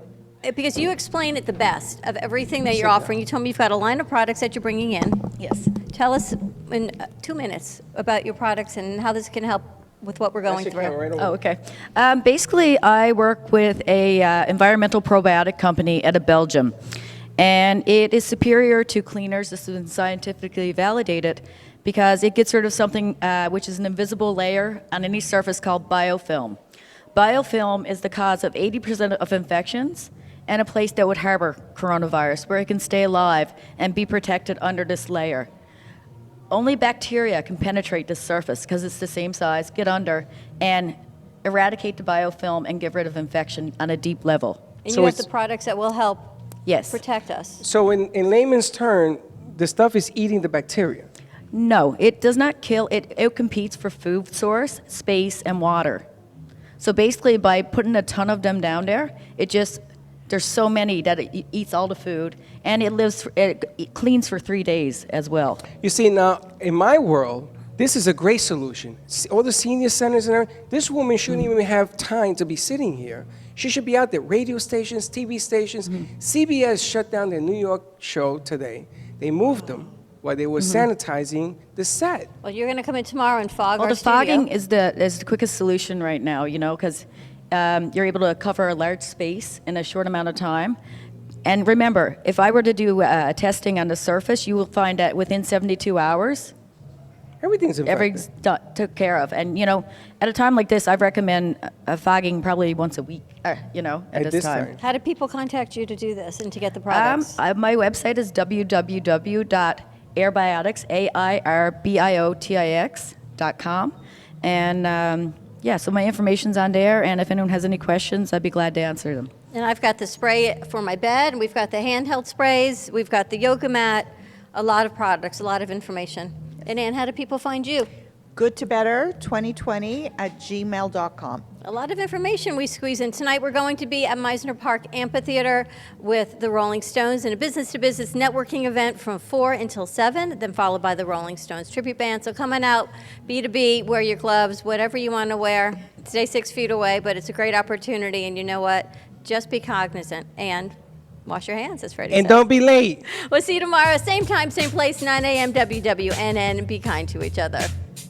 [SPEAKER 3] because you explain it the best of everything that you're
[SPEAKER 2] Sit down.
[SPEAKER 3] offering. You told me you've got a line of products that you're bringing in.
[SPEAKER 4] Yes.
[SPEAKER 3] Tell us in 2 minutes about your products and how this can help with what we're going
[SPEAKER 2] That's your
[SPEAKER 3] through.
[SPEAKER 2] camera right over
[SPEAKER 9] Oh, okay. Basically, I work with a environmental probiotic company out of Belgium, and it is superior to cleaners. This has been scientifically validated because it gets rid of something which is an invisible layer on any surface called biofilm. Biofilm is the cause of 80% of infections and a place that would harbor coronavirus, where it can stay alive and be protected under this layer. Only bacteria can penetrate the surface because it's the same size, get under, and eradicate the biofilm and get rid of infection on a deep level.
[SPEAKER 3] And
[SPEAKER 2] So
[SPEAKER 3] you have
[SPEAKER 2] it's-
[SPEAKER 3] the products that will help
[SPEAKER 9] Yes.
[SPEAKER 3] protect us.
[SPEAKER 2] So in layman's term, the stuff is eating the bacteria.
[SPEAKER 9] No, it does not kill. It competes for food source, space, and water. So basically, by putting a ton of them down there, there's so many that it eats all the food, and it cleans for 3 days as well.
[SPEAKER 2] You see, now, in my world, this is a great solution. All the senior centers and everything, this woman shouldn't even have time to be sitting here. She should be out there. Radio stations, TV stations. CBS shut down their New York show today. They moved them while they were sanitizing the set.
[SPEAKER 3] Well, you're going to come in tomorrow and fog
[SPEAKER 9] Well,
[SPEAKER 3] our
[SPEAKER 9] the fogging
[SPEAKER 3] studio.
[SPEAKER 9] is the quickest solution right now, because you're able to cover a large space in a short amount of time. And remember, if I were to do testing on the surface, you will find that within 72 hours,
[SPEAKER 2] Everything's infected.
[SPEAKER 9] everything's took care of. And, at a time like this, I recommend fogging probably once a week, at this time.
[SPEAKER 3] How do people contact you to do this and to get the products?
[SPEAKER 9] My website is www.airbiotics, AIRBIOTIX.com. And so my information's on there, and if anyone has any questions, I'd be glad to answer them.
[SPEAKER 3] And I've got the spray for my bed, and we've got the handheld sprays, we've got the yoga mat, a lot of products, a lot of information. And Ann, how do people find you?
[SPEAKER 4] goodtobetter2020@gmail.com.
[SPEAKER 3] A lot of information we squeeze in. Tonight we're going to be at Meisner Park Amphitheater with the Rolling Stones in a business-to-business networking event from 4 until 7, then followed by the Rolling Stones tribute band. So come on out, B2B, wear your gloves, whatever you want to wear. Stay 6 feet away, but it's a great opportunity, and you know what? Just be cognizant and wash your hands, as Freddie
[SPEAKER 2] And
[SPEAKER 3] says.
[SPEAKER 2] don't be late.
[SPEAKER 3] We'll see you tomorrow, same time, same place, 9 a.m. WWNN. Be kind to each other.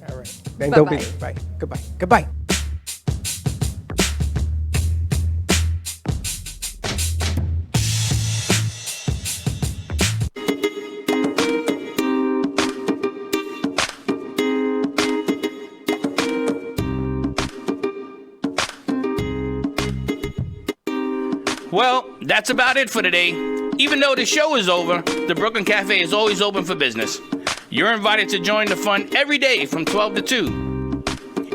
[SPEAKER 2] All right. And don't be
[SPEAKER 3] Bye-bye.
[SPEAKER 2] late. Bye. Goodbye. Goodbye.
[SPEAKER 6] Well, that's about it for today. Even though the show is over, the Brooklyn Cafe is always open for business. You're invited to join the fun every day from 12 to 2.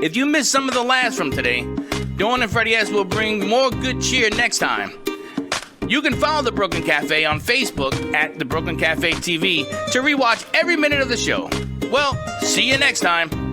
[SPEAKER 6] If you missed some of the laughs from today, Dawn and Freddie S will bring more good cheer next time. You can follow the Brooklyn Cafe on Facebook at the Brooklyn Cafe TV to rewatch every minute of the show. Well, see you next time.